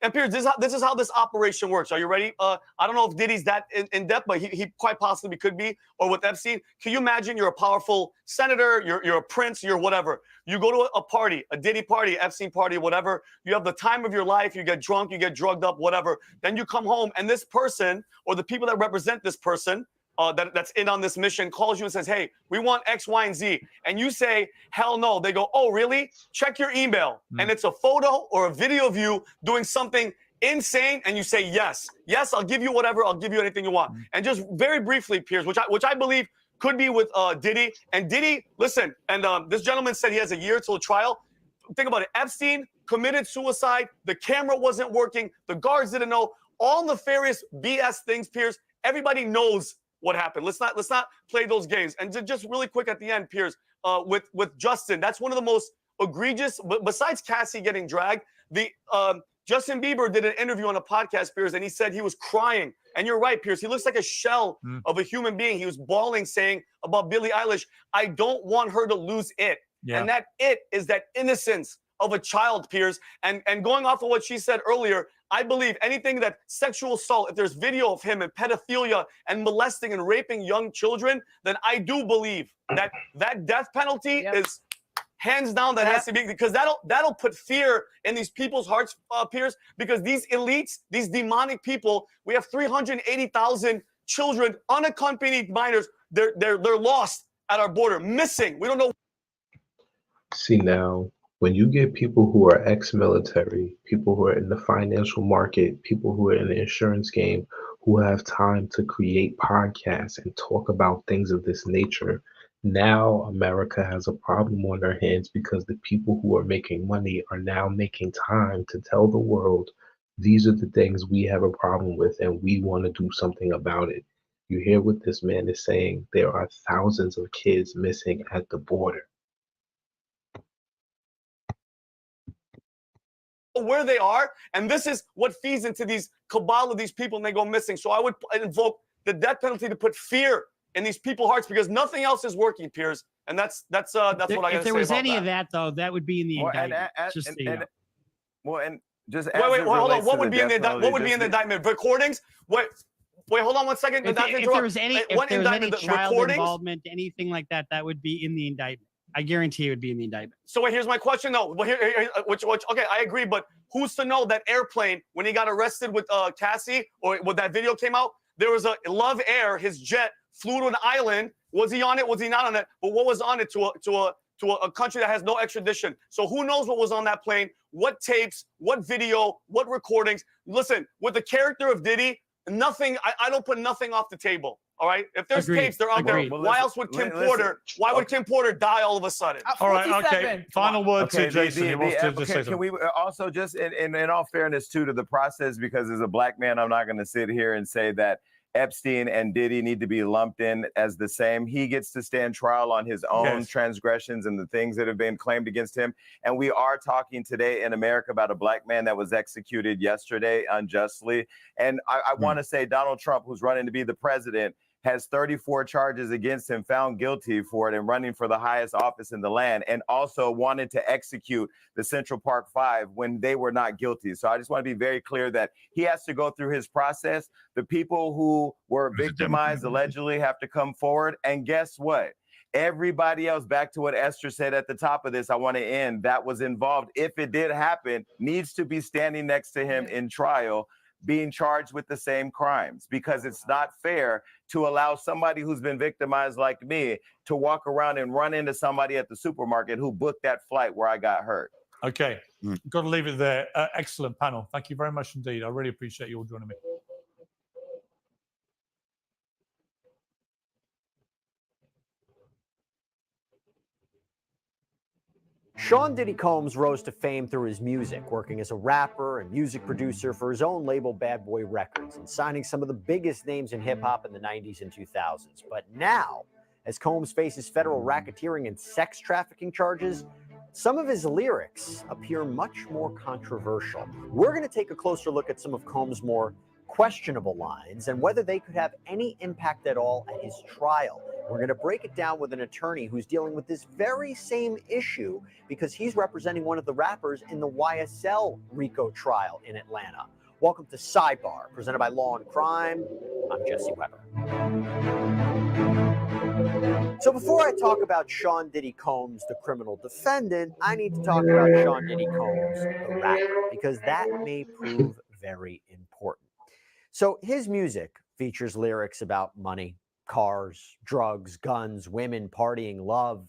And Piers, this is how this operation works. Are you ready? I don't know if Diddy's that in depth, but he quite possibly could be. Or with Epstein, can you imagine you're a powerful senator, you're a prince, you're whatever. You go to a party, a Diddy party, Epstein party, whatever. You have the time of your life. You get drunk, you get drugged up, whatever. Then you come home, and this person or the people that represent this person that's in on this mission calls you and says, hey, we want X, Y, and Z. And you say, hell no. They go, oh, really? Check your email. And it's a photo or a video of you doing something insane. And you say, yes, I'll give you whatever. I'll give you anything you want. And just very briefly, Piers, which I believe could be with Diddy. And Diddy, listen, and this gentleman said he has a year till trial. Think about it. Epstein committed suicide. The camera wasn't working. The guards didn't know. All nefarious BS things, Piers. Everybody knows what happened. Let's not play those games. And just really quick at the end, Piers, with Justin, that's one of the most egregious. But besides Cassie getting dragged, the Justin Bieber did an interview on a podcast, Piers, and he said he was crying. And you're right, Piers. He looks like a shell of a human being. He was bawling, saying about Billie Eilish, "I don't want her to lose it." Yeah. And that it is that innocence of a child, Piers. And going off of what she said earlier, I believe anything that sexual assault, if there's video of him and pedophilia and molesting and raping young children, then I do believe that that death penalty is hands down that has to be, because that'll put fear in these people's hearts, Piers, because these elites, these demonic people, we have 380,000 children, unaccompanied minors. They're lost at our border, missing. We don't know. See, now, when you get people who are ex-military, people who are in the financial market, people who are in the insurance game, who have time to create podcasts and talk about things of this nature, now America has a problem on their hands, because the people who are making money are now making time to tell the world, these are the things we have a problem with and we want to do something about it. You hear what this man is saying? There are thousands of kids missing at the border. Where they are, and this is what feeds into these cabal of these people, and they go missing. So I would invoke the death penalty to put fear in these people's hearts, because nothing else is working, Piers. And that's what I got to say about that. If there was any of that, though, that would be in the indictment. Wait, hold on. What would be in the indictment? What would be in the indictment? Recordings? Wait, hold on one second. If there was any child involvement, anything like that, that would be in the indictment. I guarantee it would be in the indictment. So wait, here's my question though. Well, okay, I agree, but who's to know that airplane, when he got arrested with Cassie, or when that video came out, there was a Love Air, his jet flew to an island. Was he on it? Was he not on it? But what was on it to a country that has no extradition? So who knows what was on that plane? What tapes? What video? What recordings? Listen, with the character of Diddy, nothing. I don't put nothing off the table. All right. If there's tapes, they're out there. Why else would Kim Porter? Why would Kim Porter die all of a sudden? All right. Okay. Final word to Jason. He wants to just say something. Can we also just, in all fairness, too, to the process, because as a black man, I'm not going to sit here and say that Epstein and Diddy need to be lumped in as the same. He gets to stand trial on his own transgressions and the things that have been claimed against him. And we are talking today in America about a black man that was executed yesterday unjustly. And I want to say Donald Trump, who's running to be the president, has 34 charges against him, found guilty for it, and running for the highest office in the land, and also wanted to execute the Central Park Five when they were not guilty. So I just want to be very clear that he has to go through his process. The people who were victimized allegedly have to come forward. And guess what? Everybody else, back to what Esther said at the top of this, I want to end, that was involved, if it did happen, needs to be standing next to him in trial, being charged with the same crimes, because it's not fair to allow somebody who's been victimized like me to walk around and run into somebody at the supermarket who booked that flight where I got hurt. Okay. Got to leave it there. Excellent panel. Thank you very much indeed. I really appreciate you all joining me. Sean Diddy Combs rose to fame through his music, working as a rapper and music producer for his own label Bad Boy Records, and signing some of the biggest names in hip-hop in the 90s and 2000s. But now, as Combs faces federal racketeering and sex trafficking charges, some of his lyrics appear much more controversial. We're going to take a closer look at some of Combs' more questionable lines and whether they could have any impact at all at his trial. We're going to break it down with an attorney who's dealing with this very same issue because he's representing one of the rappers in the YSL RICO trial in Atlanta. Welcome to Sidebar, presented by Law and Crime. I'm Jesse Weber. So before I talk about Sean Diddy Combs, the criminal defendant, I need to talk about Sean Diddy Combs, the rapper, because that may prove very important. So his music features lyrics about money, cars, drugs, guns, women, partying, love.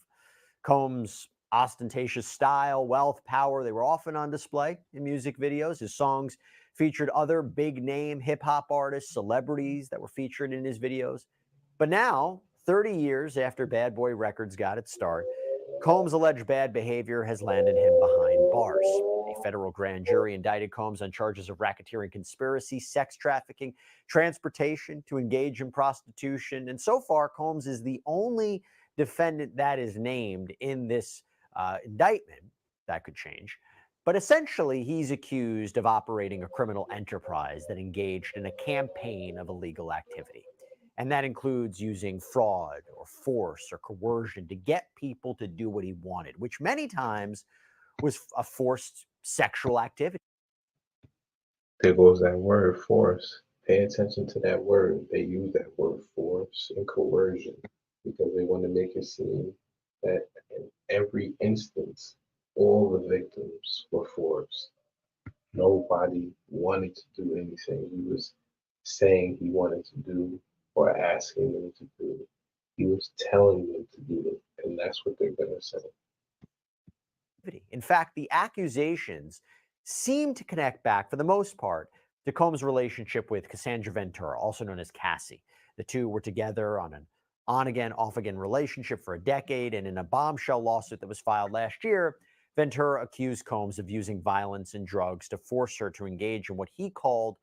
Combs' ostentatious style, wealth, power, they were often on display in music videos. His songs featured other big-name hip-hop artists, celebrities that were featured in his videos. But now, 30 years after Bad Boy Records got its start, Combs' alleged bad behavior has landed him behind bars. A federal grand jury indicted Combs on charges of racketeering conspiracy, sex trafficking, transportation to engage in prostitution. And so far, Combs is the only defendant that is named in this indictment. That could change. But essentially, he's accused of operating a criminal enterprise that engaged in a campaign of illegal activity. And that includes using fraud or force or coercion to get people to do what he wanted, which many times was a forced sexual activity. There goes that word, force. Pay attention to that word. They use that word, force and coercion, because they want to make it seem that in every instance, all the victims were forced. Nobody wanted to do anything he was saying he wanted to do or asking them to do. He was telling them to do it, and that's what they're going to say. In fact, the accusations seem to connect back, for the most part, to Combs' relationship with Cassandra Ventura, also known as Cassie. The two were together on an on-again, off-again relationship for a decade, and in a bombshell lawsuit that was filed last year, Ventura accused Combs of using violence and drugs to force her to engage in what he called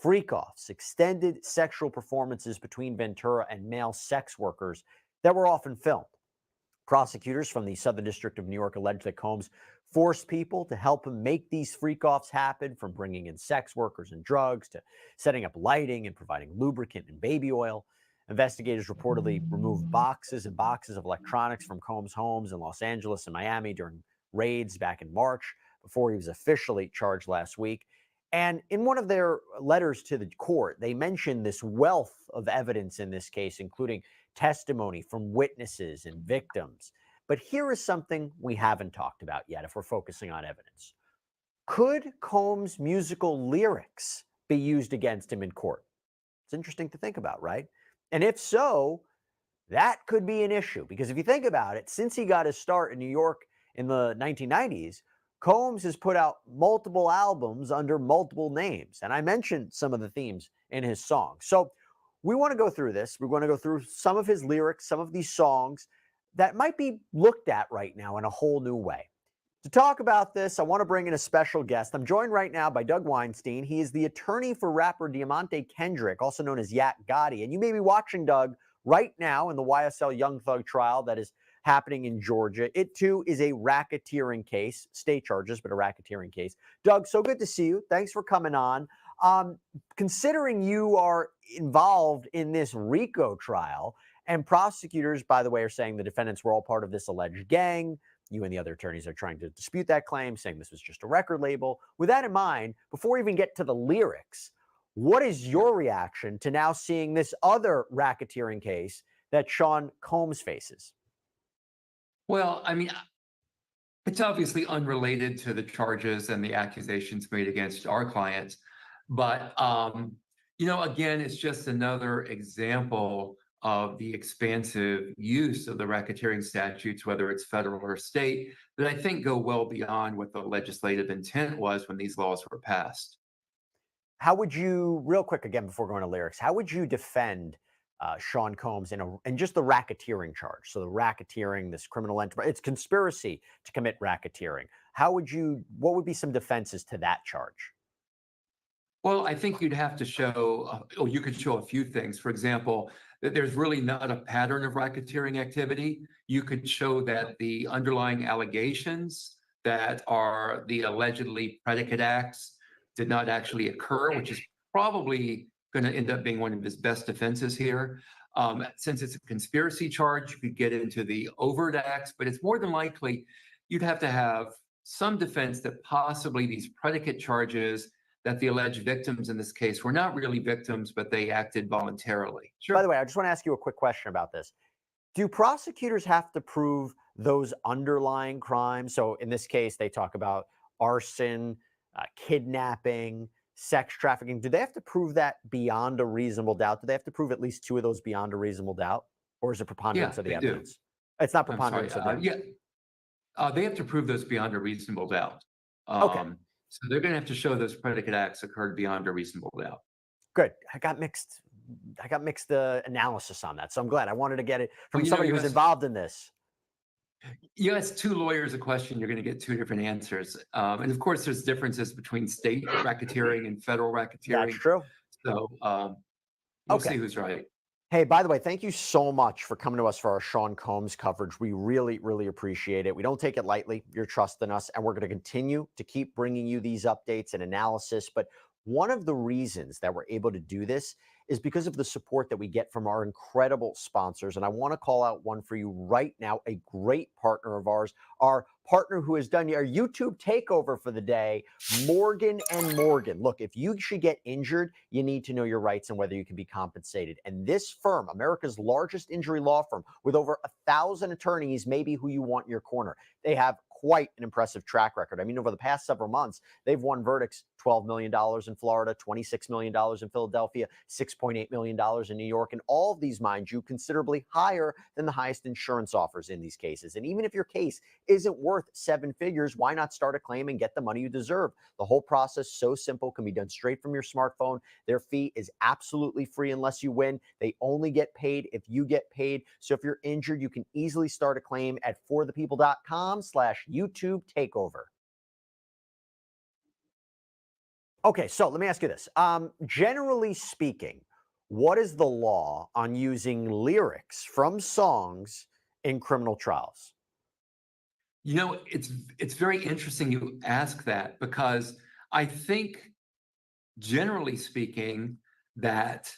freak-offs, extended sexual performances between Ventura and male sex workers that were often filmed. Prosecutors from the Southern District of New York alleged that Combs forced people to help him make these freak-offs happen, from bringing in sex workers and drugs to setting up lighting and providing lubricant and baby oil. Investigators reportedly removed boxes and boxes of electronics from Combs' homes in Los Angeles and Miami during raids back in March, before he was officially charged last week. And in one of their letters to the court, they mentioned this wealth of evidence in this case, including testimony from witnesses and victims. But here is something we haven't talked about yet, if we're focusing on evidence. Could Combs' musical lyrics be used against him in court? It's interesting to think about, right? And if so, that could be an issue, because if you think about it, since he got his start in New York in the 1990s, Combs has put out multiple albums under multiple names. And I mentioned some of the themes in his songs. So we want to go through this. We want to go through some of his lyrics, some of these songs that might be looked at right now in a whole new way. To talk about this, I want to bring in a special guest. I'm joined right now by Doug Weinstein. He is the attorney for rapper Diamante Kendrick, also known as Yak Gotti. And you may be watching Doug right now in the YSL Young Thug trial that is happening in Georgia. It, too, is a racketeering case, state charges, but a racketeering case. Doug, so good to see you. Thanks for coming on. Considering you are involved in this RICO trial, and prosecutors, by the way, are saying the defendants were all part of this alleged gang. You and the other attorneys are trying to dispute that claim, saying this was just a record label. With that in mind, before we even get to the lyrics, what is your reaction to now seeing this other racketeering case that Sean Combs faces? Well, I mean, it's obviously unrelated to the charges and the accusations made against our clients. But, again, it's just another example of the expansive use of the racketeering statutes, whether it's federal or state, that I think go well beyond what the legislative intent was when these laws were passed. How would you, real quick again before going to lyrics, how would you defend Sean Combs in just the racketeering charge? So the racketeering, this criminal enterprise, it's conspiracy to commit racketeering. What would be some defenses to that charge? Well, I think you'd have to show, you could show a few things. For example, that there's really not a pattern of racketeering activity. You could show that the underlying allegations that are the allegedly predicate acts did not actually occur, which is probably going to end up being one of his best defenses here. Since it's a conspiracy charge, you could get into the overt acts, but it's more than likely you'd have to have some defense that possibly these predicate charges that the alleged victims in this case were not really victims, but they acted voluntarily. Sure. By the way, I just want to ask you a quick question about this. Do prosecutors have to prove those underlying crimes? So in this case, they talk about arson, kidnapping, sex trafficking. Do they have to prove that beyond a reasonable doubt? Do they have to prove at least two of those beyond a reasonable doubt? Or is it preponderance of the evidence? It's not preponderance of the evidence. They have to prove those beyond a reasonable doubt. Okay. So they're going to have to show those predicate acts occurred beyond a reasonable doubt. Good. I got mixed analysis on that. So I'm glad. I wanted to get it from somebody who's involved in this. You ask two lawyers a question, you're going to get two different answers. And of course, there's differences between state racketeering and federal racketeering. That's true. So we'll Okay. see who's right. Hey, by the way, thank you so much for coming to us for our Sean Combs coverage. We really, really appreciate it. We don't take it lightly. You're trusting us, and we're going to continue to keep bringing you these updates and analysis. But one of the reasons that we're able to do this is because of the support that we get from our incredible sponsors. And I want to call out one for you right now, a great partner of ours, our partner who has done our YouTube takeover for the day, Morgan & Morgan. Look, if you should get injured, you need to know your rights and whether you can be compensated. And this firm, America's largest injury law firm with over 1,000 attorneys, may be who you want in your corner. They have quite an impressive track record. I mean, over the past several months, they've won verdicts, $12 million in Florida, $26 million in Philadelphia, $6.8 million in New York. And all of these, mind you, considerably higher than the highest insurance offers in these cases. And even if your case isn't worth 7 figures, why not start a claim and get the money you deserve? The whole process, so simple, can be done straight from your smartphone. Their fee is absolutely free unless you win. They only get paid if you get paid. So if you're injured, you can easily start a claim at forthepeople.com/YouTube takeover. Okay, so let me ask you this. Generally speaking, what is the law on using lyrics from songs in criminal trials? You know, it's very interesting you ask that, because I think, generally speaking, that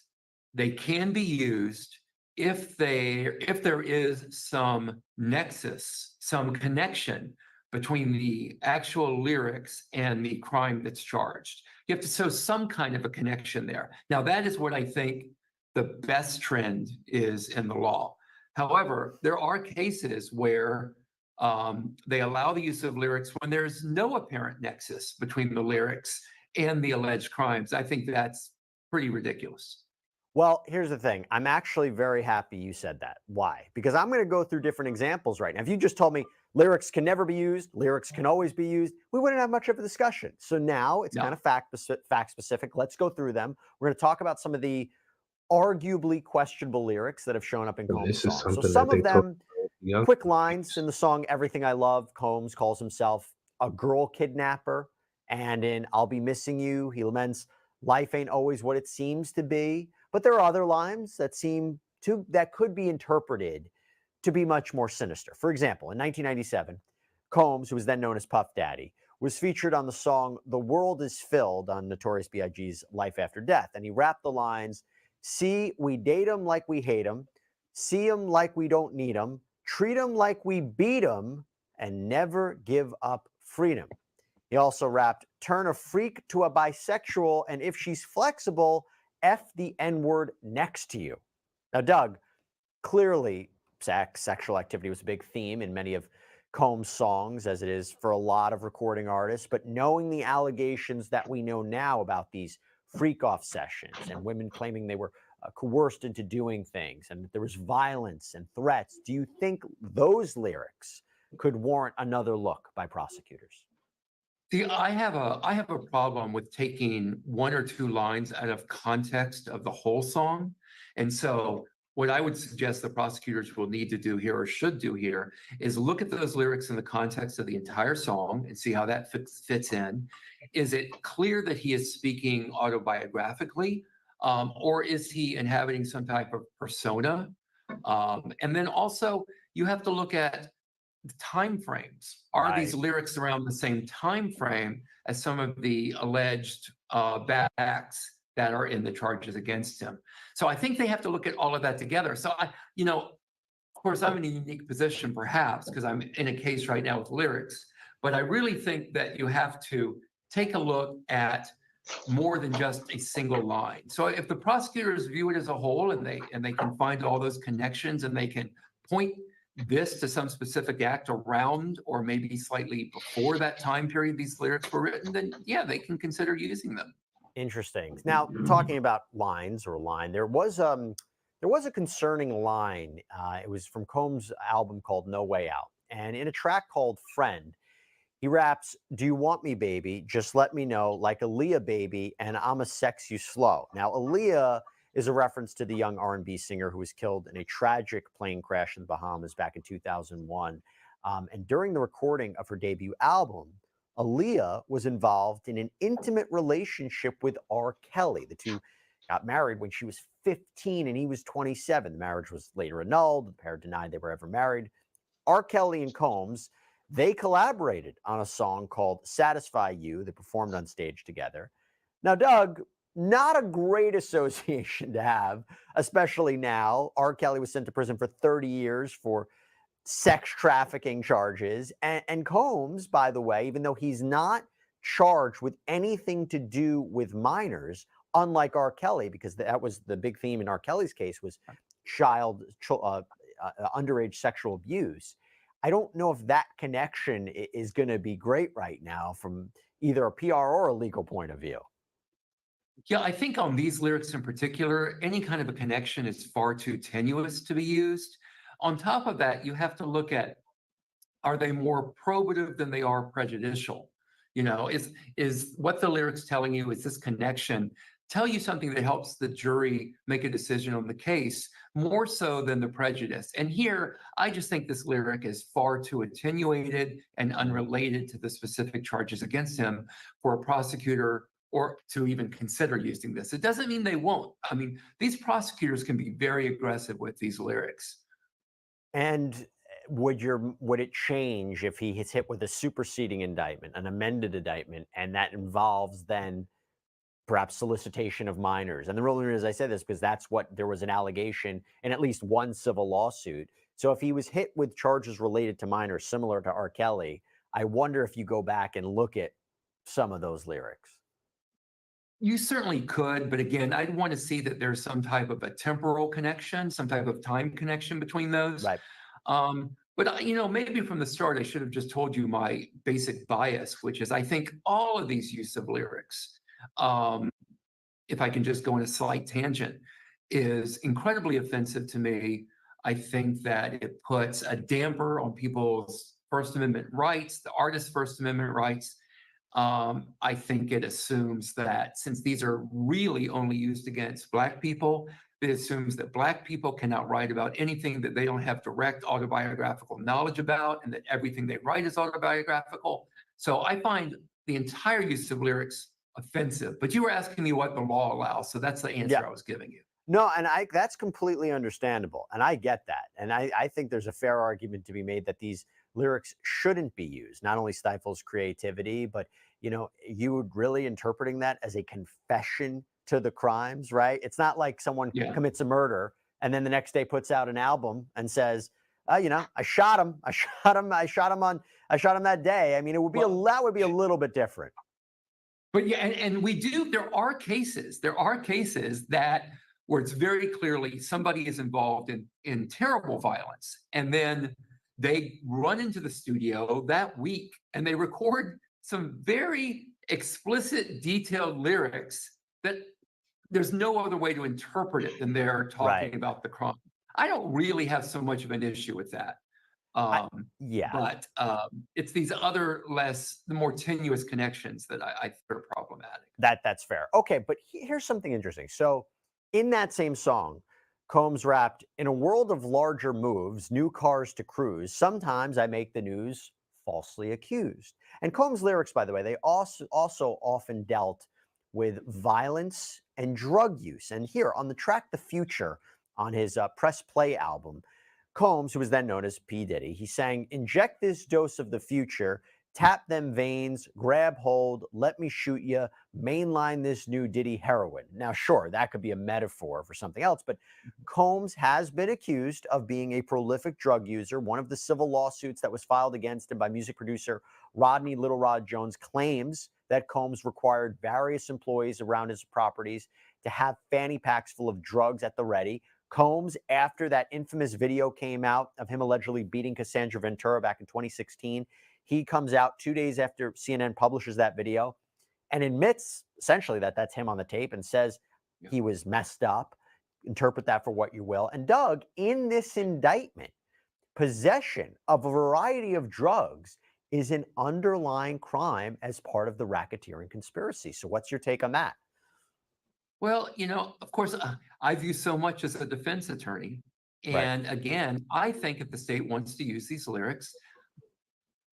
they can be used if there is some nexus, some connection between the actual lyrics and the crime that's charged. You have to show some kind of a connection there. Now, that is what I think the best trend is in the law. However, there are cases where they allow the use of lyrics when there's no apparent nexus between the lyrics and the alleged crimes. I think that's pretty ridiculous. Well, here's the thing. I'm actually very happy you said that. Why? Because I'm going to go through different examples right now. If you just told me lyrics can never be used, lyrics can always be used, we wouldn't have much of a discussion. So now it's kind of fact specific. Let's go through them. We're going to talk about some of the arguably questionable lyrics that have shown up in Combs' songs. So some of them, quick lines in the song Everything I Love, Combs calls himself a girl kidnapper. And in I'll Be Missing You, he laments life ain't always what it seems to be. But there are other lines that could be interpreted to be much more sinister. For example, in 1997, Combs, who was then known as Puff Daddy, was featured on the song The World Is Filled on Notorious B.I.G.'s Life After Death. And he rapped the lines, see, we date 'em like we hate 'em, see 'em like we don't need 'em, treat 'em like we beat 'em, and never give up freedom. He also rapped, turn a freak to a bisexual, and if she's flexible, F the N-word next to you. Now, Doug, clearly sexual activity was a big theme in many of Combs' songs, as it is for a lot of recording artists. But knowing the allegations that we know now about these freak-off sessions and women claiming they were coerced into doing things and that there was violence and threats, do you think those lyrics could warrant another look by prosecutors? See, I have a problem with taking one or two lines out of context of the whole song. And so what I would suggest the prosecutors will need to do here, or should do here, is look at those lyrics in the context of the entire song and see how that fits in. Is it clear that he is speaking autobiographically, or is he inhabiting some type of persona? And then also you have to look at the time frames. Are these lyrics around the same time frame as some of the alleged bad acts that are in the charges against him? So I think they have to look at all of that together. So of course, I'm in a unique position perhaps because I'm in a case right now with lyrics, but I really think that you have to take a look at more than just a single line. So if the prosecutors view it as a whole and they can find all those connections and they can point this to some specific act around or maybe slightly before that time period these lyrics were written, then yeah, they can consider using them. Interesting. Now, talking about lines or line, there was a concerning line. It was from Combs' album called No Way Out. And in a track called Friend, he raps, do you want me, baby? Just let me know, like Aaliyah, baby, and I'ma sex you slow. Now, Aaliyah is a reference to the young R&B singer who was killed in a tragic plane crash in the Bahamas back in 2001. And during the recording of her debut album, Aaliyah was involved in an intimate relationship with R. Kelly. The two got married when she was 15 and he was 27. The marriage was later annulled. The pair denied they were ever married. R. Kelly and Combs, they collaborated on a song called Satisfy You. They performed on stage together. Now, Doug, not a great association to have, especially now. R. Kelly was sent to prison for 30 years for sex trafficking charges. And Combs, by the way, even though he's not charged with anything to do with minors, unlike R. Kelly, because that was the big theme in R. Kelly's case, was underage sexual abuse. I don't know if that connection is going to be great right now from either a PR or a legal point of view. Yeah, I think on these lyrics in particular, any kind of a connection is far too tenuous to be used. On top of that, you have to look at, are they more probative than they are prejudicial? You know, is what the lyrics telling you, is this connection tell you something that helps the jury make a decision on the case more so than the prejudice? And here, I just think this lyric is far too attenuated and unrelated to the specific charges against him for a prosecutor or to even consider using this. It doesn't mean they won't. I mean, these prosecutors can be very aggressive with these lyrics. And would it change if he is hit with a superseding indictment, an amended indictment, and that involves then perhaps solicitation of minors? And the real reason I say this because that's what there was an allegation in at least one civil lawsuit. So if he was hit with charges related to minors similar to R. Kelly, I wonder if you go back and look at some of those lyrics. You certainly could, but again, I'd want to see that there's some type of a temporal connection, some type of time connection between those. Right. But you know, maybe from the start, I should have just told you my basic bias, which is I think all of these use of lyrics, if I can just go on a slight tangent, is incredibly offensive to me. I think that it puts a damper on people's First Amendment rights, the artist's First Amendment rights. I think it assumes that since these are really only used against Black people, it assumes that Black people cannot write about anything that they don't have direct autobiographical knowledge about, and that everything they write is autobiographical. So I find the entire use of lyrics offensive. But you were asking me what the law allows, so that's the answer I was giving you. No, and that's completely understandable, and I get that. And I think there's a fair argument to be made that these lyrics shouldn't be used. Not only stifles creativity, but you know, you would really interpreting that as a confession to the crimes, right? It's not like someone commits a murder and then the next day puts out an album and says, you know, I shot him that day. I mean, it would be that would be a little bit different. But yeah, and there are cases that where it's very clearly somebody is involved in terrible violence, and then they run into the studio that week and they record some very explicit, detailed lyrics that there's no other way to interpret it than they're talking about the crime. I don't really have so much of an issue with that. But it's these other the more tenuous connections that I think are problematic. That's fair. Okay, but here's something interesting. So in that same song, Combs rapped, "In a world of larger moves, new cars to cruise, sometimes I make the news falsely accused." And Combs' lyrics, by the way, they also often dealt with violence and drug use. And here on the track "The Future" on his Press Play album, Combs, who was then known as P. Diddy, he sang, "Inject this dose of the future, tap them veins, grab hold, let me shoot ya, mainline this new Diddy heroin." Now, sure, that could be a metaphor for something else, but Combs has been accused of being a prolific drug user. One of the civil lawsuits that was filed against him by music producer Rodney Little Rod Jones claims that Combs required various employees around his properties to have fanny packs full of drugs at the ready. Combs, after that infamous video came out of him allegedly beating Cassandra Ventura back in 2016, he comes out 2 days after CNN publishes that video and admits essentially that that's him on the tape and says he was messed up. Interpret that for what you will. And Doug, in this indictment, possession of a variety of drugs is an underlying crime as part of the racketeering conspiracy. So what's your take on that? Well, you know, of course, I view so much as a defense attorney. And again, I think if the state wants to use these lyrics,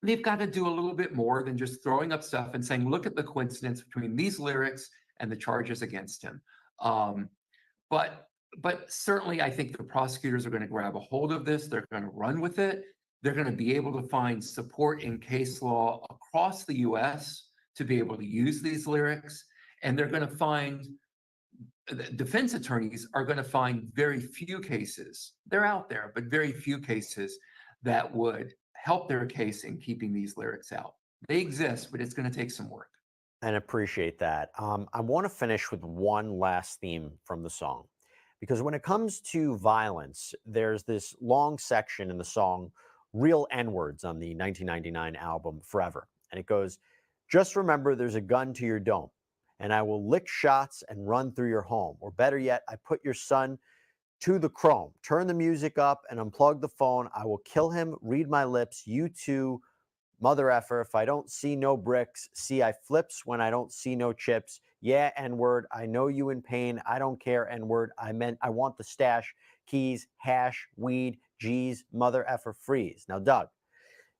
they've got to do a little bit more than just throwing up stuff and saying, look at the coincidence between these lyrics and the charges against him. But certainly I think the prosecutors are going to grab a hold of this. They're going to run with it. They're going to be able to find support in case law across the US to be able to use these lyrics. And they're going to find, defense attorneys are going to find very few cases, they're out there, but very few cases that would help their case in keeping these lyrics out. They exist, but it's going to take some work. And appreciate that. I want to finish with one last theme from the song, because when it comes to violence, there's this long section in the song, Real N-Words, on the 1999 album Forever. And it goes, just remember there's a gun to your dome, and I will lick shots and run through your home. Or better yet, I put your son to the chrome. Turn the music up and unplug the phone. I will kill him, read my lips, you too, mother effer. If I don't see no bricks, see I flips when I don't see no chips. Yeah, N-word, I know you in pain. I don't care, N-word. I meant I want the stash, keys, hash, weed, G's, mother effer, freeze. Now, Doug,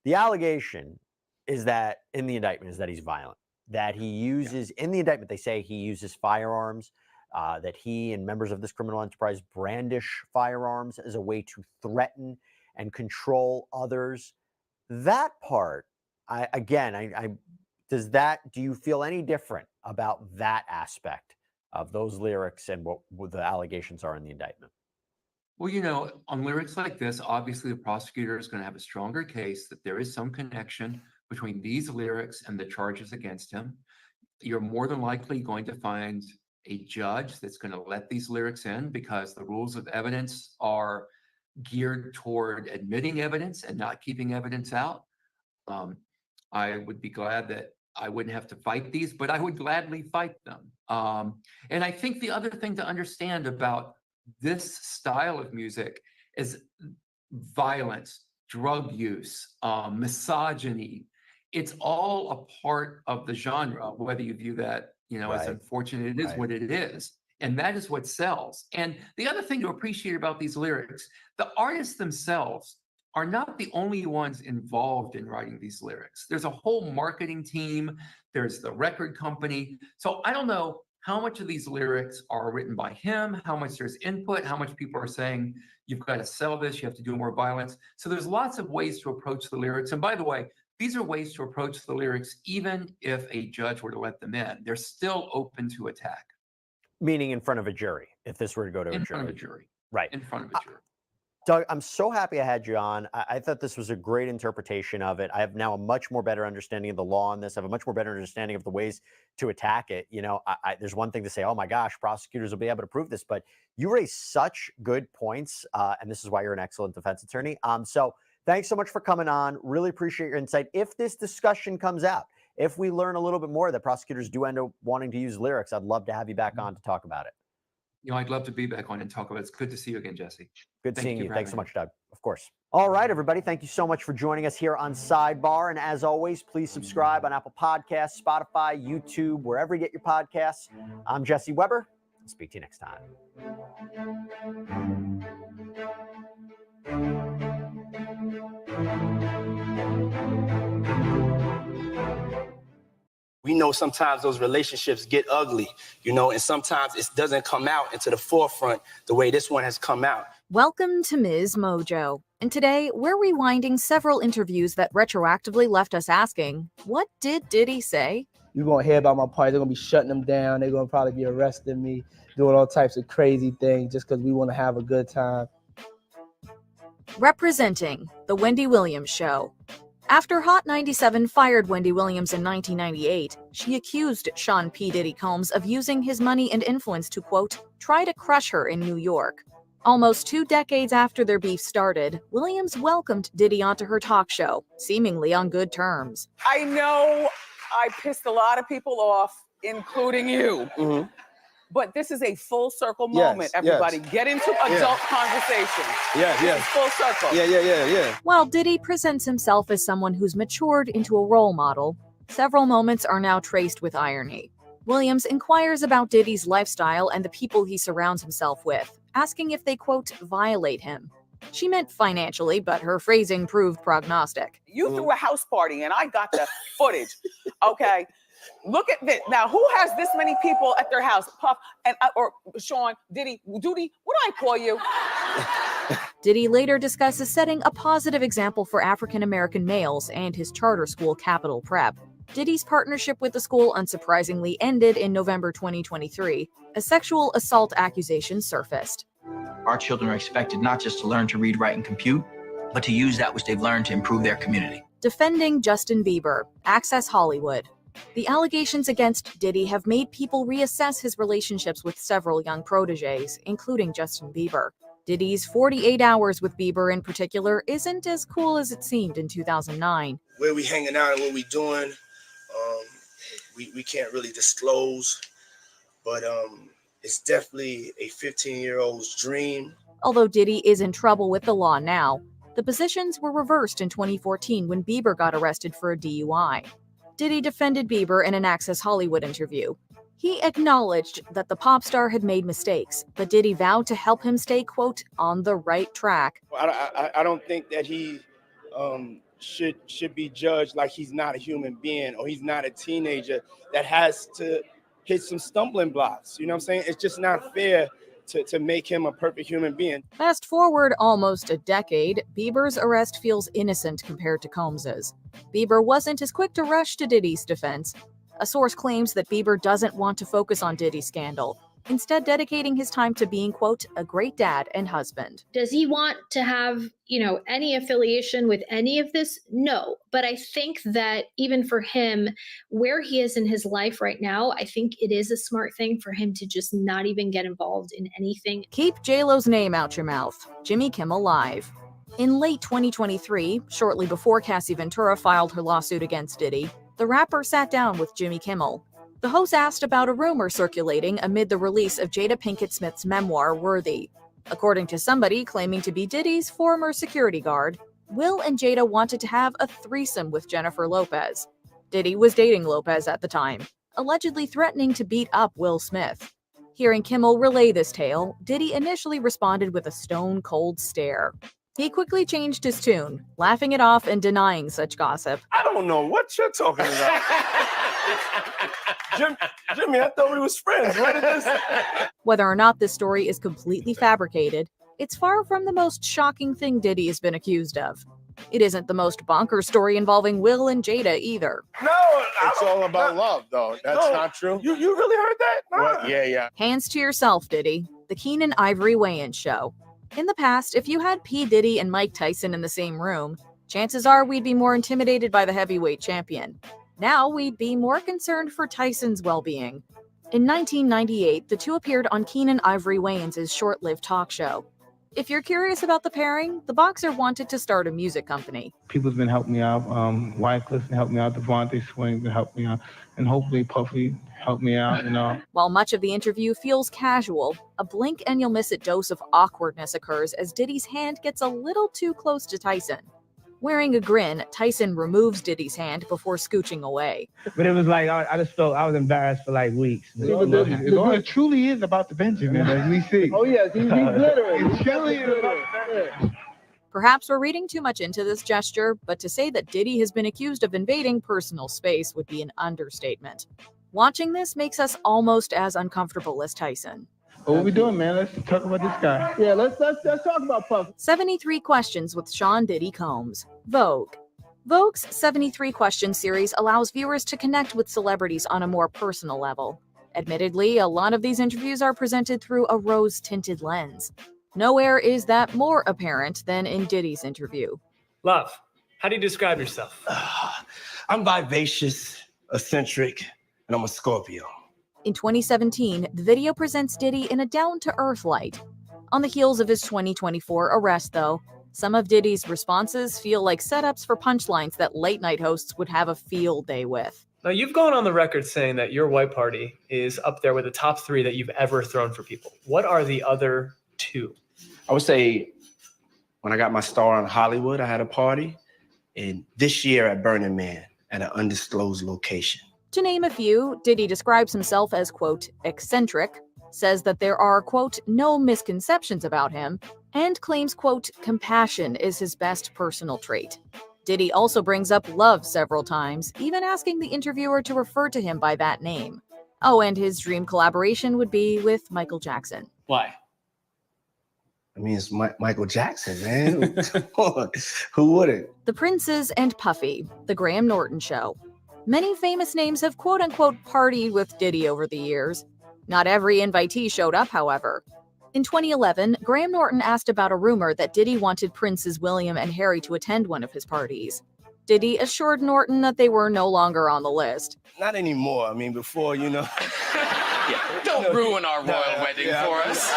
the allegation is that in the indictment is that he's violent, that he uses, in the indictment, they say he uses firearms, that he and members of this criminal enterprise brandish firearms as a way to threaten and control others. That part, do you feel any different about that aspect of those lyrics and what the allegations are in the indictment? Well, you know, on lyrics like this, obviously the prosecutor is going to have a stronger case that there is some connection between these lyrics and the charges against him. You're more than likely going to find a judge that's going to let these lyrics in because the rules of evidence are geared toward admitting evidence and not keeping evidence out. I would be glad that I wouldn't have to fight these, but I would gladly fight them. And I think the other thing to understand about this style of music is violence, drug use, misogyny. It's all a part of the genre, whether you view that, you know, as unfortunate, it is what it is. And that is what sells. And the other thing to appreciate about these lyrics, the artists themselves are not the only ones involved in writing these lyrics. There's a whole marketing team. There's the record company. So I don't know how much of these lyrics are written by him, how much there's input, how much people are saying, you've got to sell this, you have to do more violence. So there's lots of ways to approach the lyrics. And by the way, these are ways to approach the lyrics, even if a judge were to let them in. They're still open to attack. Meaning in front of a jury, if this were to go to a jury. In front of a jury. Right. In front of a jury. Doug, I'm so happy I had you on. I thought this was a great interpretation of it. I have now a much more better understanding of the law on this. I have a much more better understanding of the ways to attack it. You know, there's one thing to say, oh my gosh, prosecutors will be able to prove this, but you raise such good points, and this is why you're an excellent defense attorney. So thanks so much for coming on. Really appreciate your insight. If this discussion comes out, if we learn a little bit more that prosecutors do end up wanting to use lyrics, I'd love to have you back on to talk about it. You know, I'd love to be back on and talk about it. It's good to see you again, Jesse. Good seeing you. Thanks so much, Doug. Of course. All right, everybody. Thank you so much for joining us here on Sidebar. And as always, please subscribe on Apple Podcasts, Spotify, YouTube, wherever you get your podcasts. I'm Jesse Weber. I'll speak to you next time. We know sometimes those relationships get ugly, you know, and sometimes it doesn't come out into the forefront the way this one has come out. Welcome to Ms. Mojo. And today we're rewinding several interviews that retroactively left us asking, what did Diddy say? You're going to hear about my party. They're going to be shutting them down. They're going to probably be arresting me, doing all types of crazy things just because we want to have a good time. Representing The Wendy Williams Show. After Hot 97 fired Wendy Williams in 1998, she accused Sean P. Diddy Combs of using his money and influence to, quote, try to crush her in New York. Almost 2 decades after their beef started, Williams welcomed Diddy onto her talk show, seemingly on good terms. I know I pissed a lot of people off, including you. Mm-hmm. But this is a full circle moment, everybody. Yes. Get into adult conversations. Yes. Full circle. Yeah. While Diddy presents himself as someone who's matured into a role model, several moments are now traced with irony. Williams inquires about Diddy's lifestyle and the people he surrounds himself with, asking if they, quote, violate him. She meant financially, but her phrasing proved prognostic. You threw a house party and I got the footage. Okay. Look at this. Now, who has this many people at their house? Puff and or Sean, Diddy, Doody, what do I call you? Diddy later discusses setting a positive example for African-American males and his charter school, Capital Prep. Diddy's partnership with the school unsurprisingly ended in November 2023 as sexual assault accusations surfaced. Our children are expected not just to learn to read, write, and compute, but to use that which they've learned to improve their community. Defending Justin Bieber, Access Hollywood. The allegations against Diddy have made people reassess his relationships with several young proteges, including Justin Bieber. Diddy's 48 hours with Bieber in particular isn't as cool as it seemed in 2009. Where we hanging out and what we doing, we can't really disclose, but it's definitely a 15-year-old's dream. Although Diddy is in trouble with the law now, the positions were reversed in 2014 when Bieber got arrested for a DUI. Diddy defended Bieber in an Access Hollywood interview. He acknowledged that the pop star had made mistakes, but Diddy vowed to help him stay, quote, on the right track. I don't think that he should be judged like he's not a human being or he's not a teenager that has to hit some stumbling blocks. You know what I'm saying? It's just not fair to make him a perfect human being. Fast forward almost a decade, Bieber's arrest feels innocent compared to Combs's. Bieber wasn't as quick to rush to Diddy's defense. A source claims that Bieber doesn't want to focus on Diddy's scandal, instead dedicating his time to being, quote, a great dad and husband. Does he want to have, any affiliation with any of this? No. But I think that even for him, where he is in his life right now, I think it is a smart thing for him to just not even get involved in anything. Keep J-Lo's name out your mouth. Jimmy Kimmel Live. In late 2023, shortly before Cassie Ventura filed her lawsuit against Diddy, the rapper sat down with Jimmy Kimmel. The host asked about a rumor circulating amid the release of Jada Pinkett Smith's memoir, Worthy. According to somebody claiming to be Diddy's former security guard, Will and Jada wanted to have a threesome with Jennifer Lopez. Diddy was dating Lopez at the time, allegedly threatening to beat up Will Smith. Hearing Kimmel relay this tale, Diddy initially responded with a stone-cold stare. He quickly changed his tune, laughing it off and denying such gossip. I don't know what you're talking about. Jimmy, I thought we was friends. Where did this? Whether or not this story is completely fabricated, it's far from the most shocking thing Diddy has been accused of. It isn't the most bonkers story involving Will and Jada either. No, it's all about love, though. That's not true. You really heard that? No. What? Yeah. Hands to yourself, Diddy. The Keenan Ivory weigh-in show. In the past, if you had P. Diddy and Mike Tyson in the same room, chances are we'd be more intimidated by the heavyweight champion. Now we'd be more concerned for Tyson's well-being. In 1998, the two appeared on Keenan Ivory Wayans' short-lived talk show. If you're curious about the pairing, the boxer wanted to start a music company. People's been helping me out. Wycliffe helped me out. Devontae Swing helped me out. And hopefully Puffy helped me out. While much of the interview feels casual, a blink and you'll miss it dose of awkwardness occurs as Diddy's hand gets a little too close to Tyson. Wearing a grin, Tyson removes Diddy's hand before scooching away. But it was like, I just felt I was embarrassed for like weeks. It truly is about the Benjamin, as we see. Oh, yes, he's glittering. It truly is about the Benjamin. Perhaps we're reading too much into this gesture, but to say that Diddy has been accused of invading personal space would be an understatement. Watching this makes us almost as uncomfortable as Tyson. What we doing, man? Let's talk about this guy. Yeah, let's talk about Puff. 73 Questions with Sean Diddy Combs. Vogue. Vogue's 73 Questions series allows viewers to connect with celebrities on a more personal level. Admittedly, a lot of these interviews are presented through a rose-tinted lens. Nowhere is that more apparent than in Diddy's interview. Love, how do you describe yourself? I'm vivacious, eccentric, and I'm a Scorpio. In 2017, the video presents Diddy in a down-to-earth light. On the heels of his 2024 arrest, though, some of Diddy's responses feel like setups for punchlines that late-night hosts would have a field day with. Now, you've gone on the record saying that your white party is up there with the top 3 that you've ever thrown for people. What are the other 2? I would say when I got my star on Hollywood, I had a party. And this year at Burning Man at an undisclosed location. To name a few, Diddy describes himself as, quote, eccentric, says that there are, quote, no misconceptions about him, and claims, quote, compassion is his best personal trait. Diddy also brings up love several times, even asking the interviewer to refer to him by that name. Oh, and his dream collaboration would be with Michael Jackson. Why? I mean, it's Michael Jackson, man. Who wouldn't? The Princes and Puffy, The Graham Norton Show. Many famous names have quote-unquote partied with Diddy over the years. Not every invitee showed up, however. In 2011, Graham Norton asked about a rumor that Diddy wanted Princes William and Harry to attend one of his parties. Diddy assured Norton that they were no longer on the list. Not anymore. I mean, before, you know. Don't ruin our royal wedding for us.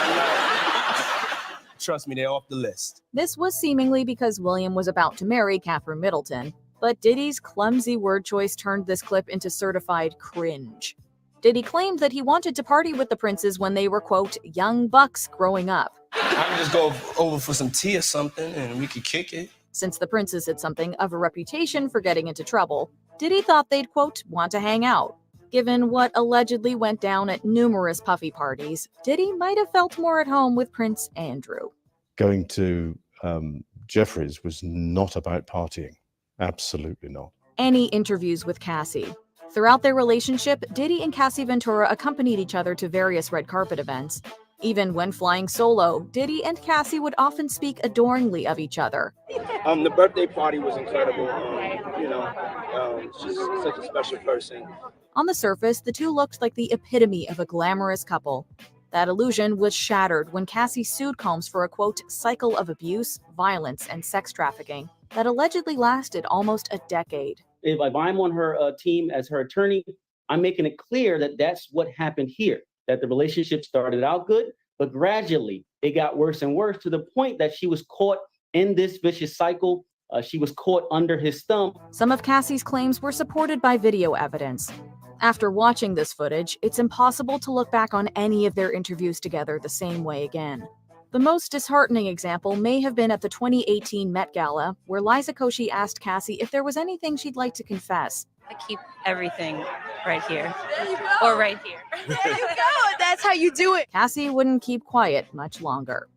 Trust me, they're off the list. This was seemingly because William was about to marry Catherine Middleton, but Diddy's clumsy word choice turned this clip into certified cringe. Diddy claimed that he wanted to party with the princes when they were, quote, young bucks growing up. I can just go over for some tea or something and we could kick it. Since the princes had something of a reputation for getting into trouble, Diddy thought they'd, quote, want to hang out. Given what allegedly went down at numerous Puffy parties, Diddy might have felt more at home with Prince Andrew. Going to Jeffries was not about partying. Absolutely not. Any interviews with Cassie. Throughout their relationship, Diddy and Cassie Ventura accompanied each other to various red carpet events. Even when flying solo, Diddy and Cassie would often speak adoringly of each other. The birthday party was incredible. She's such a special person. On the surface, the two looked like the epitome of a glamorous couple. That illusion was shattered when Cassie sued Combs for a, quote, cycle of abuse, violence, and sex trafficking that allegedly lasted almost a decade. If I'm on her team as her attorney, I'm making it clear that that's what happened here, that the relationship started out good, but gradually it got worse and worse to the point that she was caught in this vicious cycle. She was caught under his thumb. Some of Cassie's claims were supported by video evidence. After watching this footage, it's impossible to look back on any of their interviews together the same way again. The most disheartening example may have been at the 2018 Met Gala, where Liza Koshy asked Cassie if there was anything she'd like to confess. I keep everything right here. There you go. Or right here. There you go. That's how you do it. Cassie wouldn't keep quiet much longer.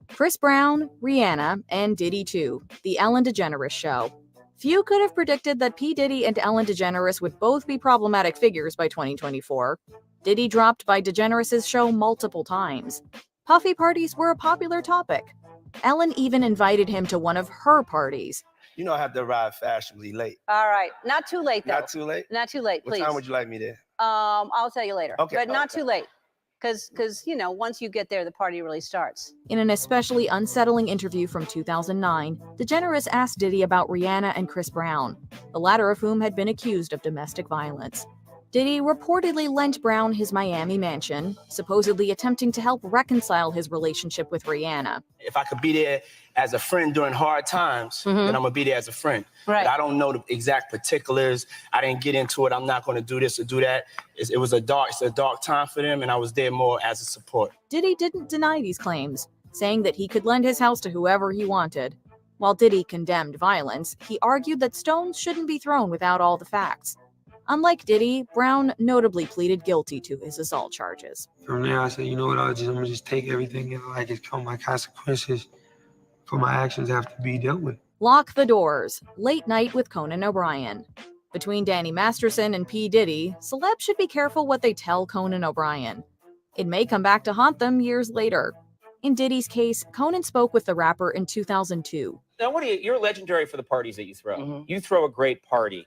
Chris Brown, Rihanna, and Diddy too, The Ellen DeGeneres Show. Few could have predicted that P. Diddy and Ellen DeGeneres would both be problematic figures by 2024. Diddy dropped by DeGeneres' show multiple times. Puffy parties were a popular topic. Ellen even invited him to one of her parties. You know I have to arrive fashionably late. All right, not too late though. Not too late? Not too late, please. What time would you like me there? I'll tell you later. Okay. But not too late. Because, you know, once you get there, the party really starts. In an especially unsettling interview from 2009, DeGeneres asked Diddy about Rihanna and Chris Brown, the latter of whom had been accused of domestic violence. Diddy reportedly lent Brown his Miami mansion, supposedly attempting to help reconcile his relationship with Rihanna. If I could be there as a friend during hard times, then I'm gonna be there as a friend. Right. But I don't know the exact particulars. I didn't get into it. I'm not gonna do this or do that. It was a dark time for them, and I was there more as a support. Diddy didn't deny these claims, saying that he could lend his house to whoever he wanted. While Diddy condemned violence, he argued that stones shouldn't be thrown without all the facts. Unlike Diddy, Brown notably pleaded guilty to his assault charges. From there, I said, you know what, I'm gonna just take everything and like it's come. My consequences for my actions have to be dealt with. Lock the Doors, Late Night with Conan O'Brien. Between Danny Masterson and P. Diddy, celebs should be careful what they tell Conan O'Brien. It may come back to haunt them years later. In Diddy's case, Conan spoke with the rapper in 2002. Now, you're legendary for the parties that you throw. You throw a great party.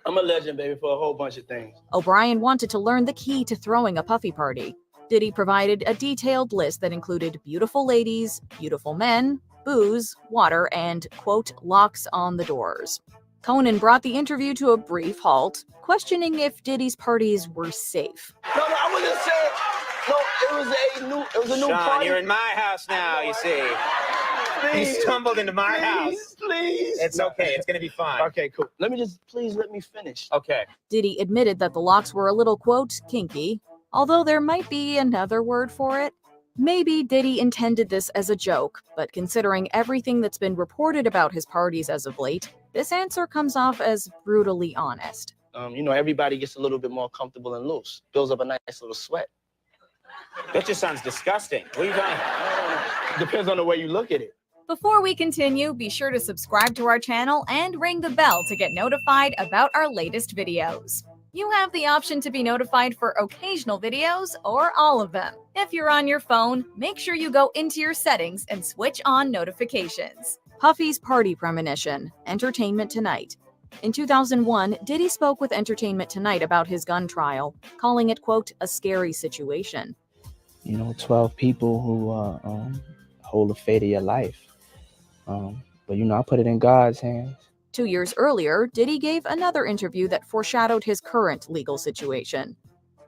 I'm a legend, baby, for a whole bunch of things. O'Brien wanted to learn the key to throwing a Puffy party. Diddy provided a detailed list that included beautiful ladies, beautiful men, booze, water, and, quote, locks on the doors. Conan brought the interview to a brief halt, questioning if Diddy's parties were safe. No, I wasn't saying. No, it was a new Sean, party. you're in my house now, you see. Please, you stumbled into my house. Please. It's okay. It's going to be fine. Okay, cool. Please let me finish. Okay. Diddy admitted that the locks were a little, quote, kinky, although there might be another word for it. Maybe Diddy intended this as a joke, but considering everything that's been reported about his parties as of late, this answer comes off as brutally honest. Everybody gets a little bit more comfortable and loose. Builds up a nice little sweat. That just sounds disgusting. What are you talking about? Depends on the way you look at it. Before we continue, be sure to subscribe to our channel and ring the bell to get notified about our latest videos. You have the option to be notified for occasional videos or all of them. If you're on your phone, make sure you go into your settings and switch on notifications. Puffy's Party Premonition, Entertainment Tonight. In 2001, Diddy spoke with Entertainment Tonight about his gun trial, calling it, quote, a scary situation. 12 people who hold the fate of your life. But I put it in God's hands. 2 years earlier, Diddy gave another interview that foreshadowed his current legal situation.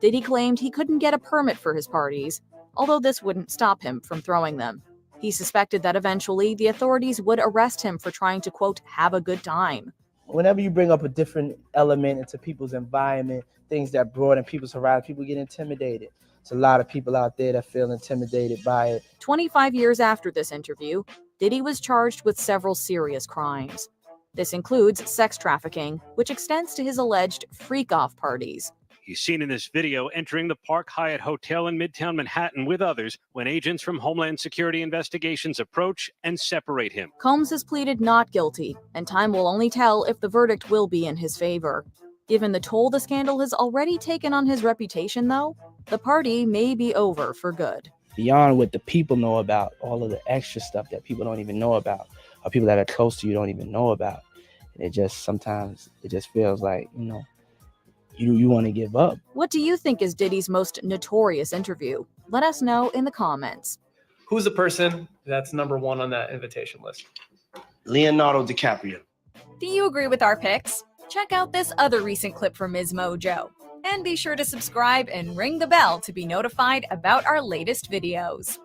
Diddy claimed he couldn't get a permit for his parties, although this wouldn't stop him from throwing them. He suspected that eventually the authorities would arrest him for trying to, quote, have a good time. Whenever you bring up a different element into people's environment, things that broaden people's horizon, people get intimidated. There's a lot of people out there that feel intimidated by it. 25 years after this interview, Diddy was charged with several serious crimes. This includes sex trafficking, which extends to his alleged freak-off parties. He's seen in this video entering the Park Hyatt Hotel in Midtown Manhattan with others when agents from Homeland Security Investigations approach and separate him. Combs has pleaded not guilty, and time will only tell if the verdict will be in his favor. Given the toll the scandal has already taken on his reputation, though, the party may be over for good. Beyond what the people know about, all of the extra stuff that people don't even know about, or people that are close to you don't even know about. And sometimes it just feels like, you want to give up. What do you think is Diddy's most notorious interview? Let us know in the comments. Who's the person that's number one on that invitation list? Leonardo DiCaprio. Do you agree with our picks? Check out this other recent clip from Ms. Mojo. And be sure to subscribe and ring the bell to be notified about our latest videos.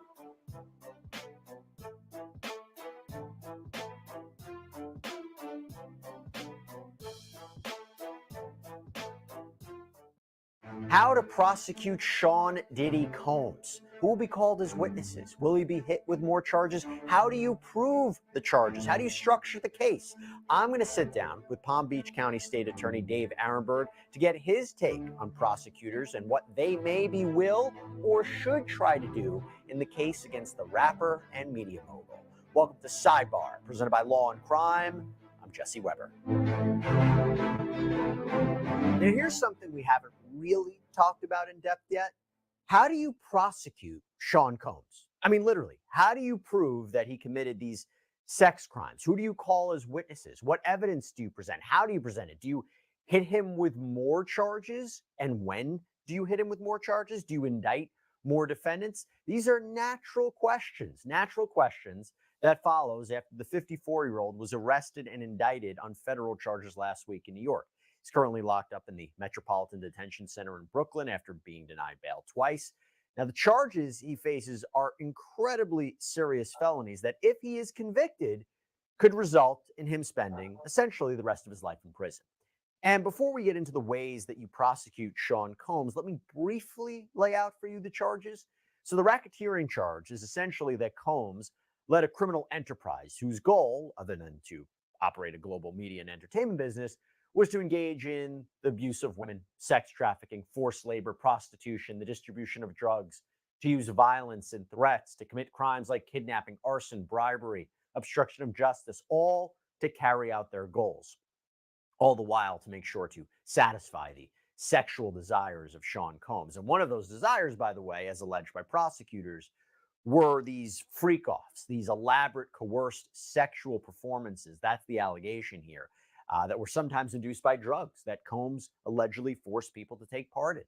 How to prosecute Sean Diddy Combs. Who will be called as witnesses? Will he be hit with more charges? How do you prove the charges? How do you structure the case? I'm going to sit down with Palm Beach County State Attorney Dave Arenberg to get his take on prosecutors and what they maybe will or should try to do in the case against the rapper and media mogul. Welcome to Sidebar, presented by Law and Crime. I'm Jesse Weber. Now, here's something we haven't really talked about in depth yet. How do you prosecute Sean Combs? I mean, literally, how do you prove that he committed these sex crimes? Who do you call as witnesses? What evidence do you present? How do you present it? Do you hit him with more charges? And when do you hit him with more charges? Do you indict more defendants? These are natural questions that follows after the 54-year-old was arrested and indicted on federal charges last week in New York. He's currently locked up in the Metropolitan Detention Center in Brooklyn after being denied bail twice. Now, the charges he faces are incredibly serious felonies that, if he is convicted, could result in him spending essentially the rest of his life in prison. And before we get into the ways that you prosecute Sean Combs, let me briefly lay out for you the charges. So the racketeering charge is essentially that Combs led a criminal enterprise whose goal, other than to operate a global media and entertainment business, was to engage in the abuse of women, sex trafficking, forced labor, prostitution, the distribution of drugs, to use violence and threats, to commit crimes like kidnapping, arson, bribery, obstruction of justice, all to carry out their goals. All the while to make sure to satisfy the sexual desires of Sean Combs. And one of those desires, by the way, as alleged by prosecutors, were these freak-offs, these elaborate, coerced sexual performances. That's the allegation here. That were sometimes induced by drugs that Combs allegedly forced people to take part in.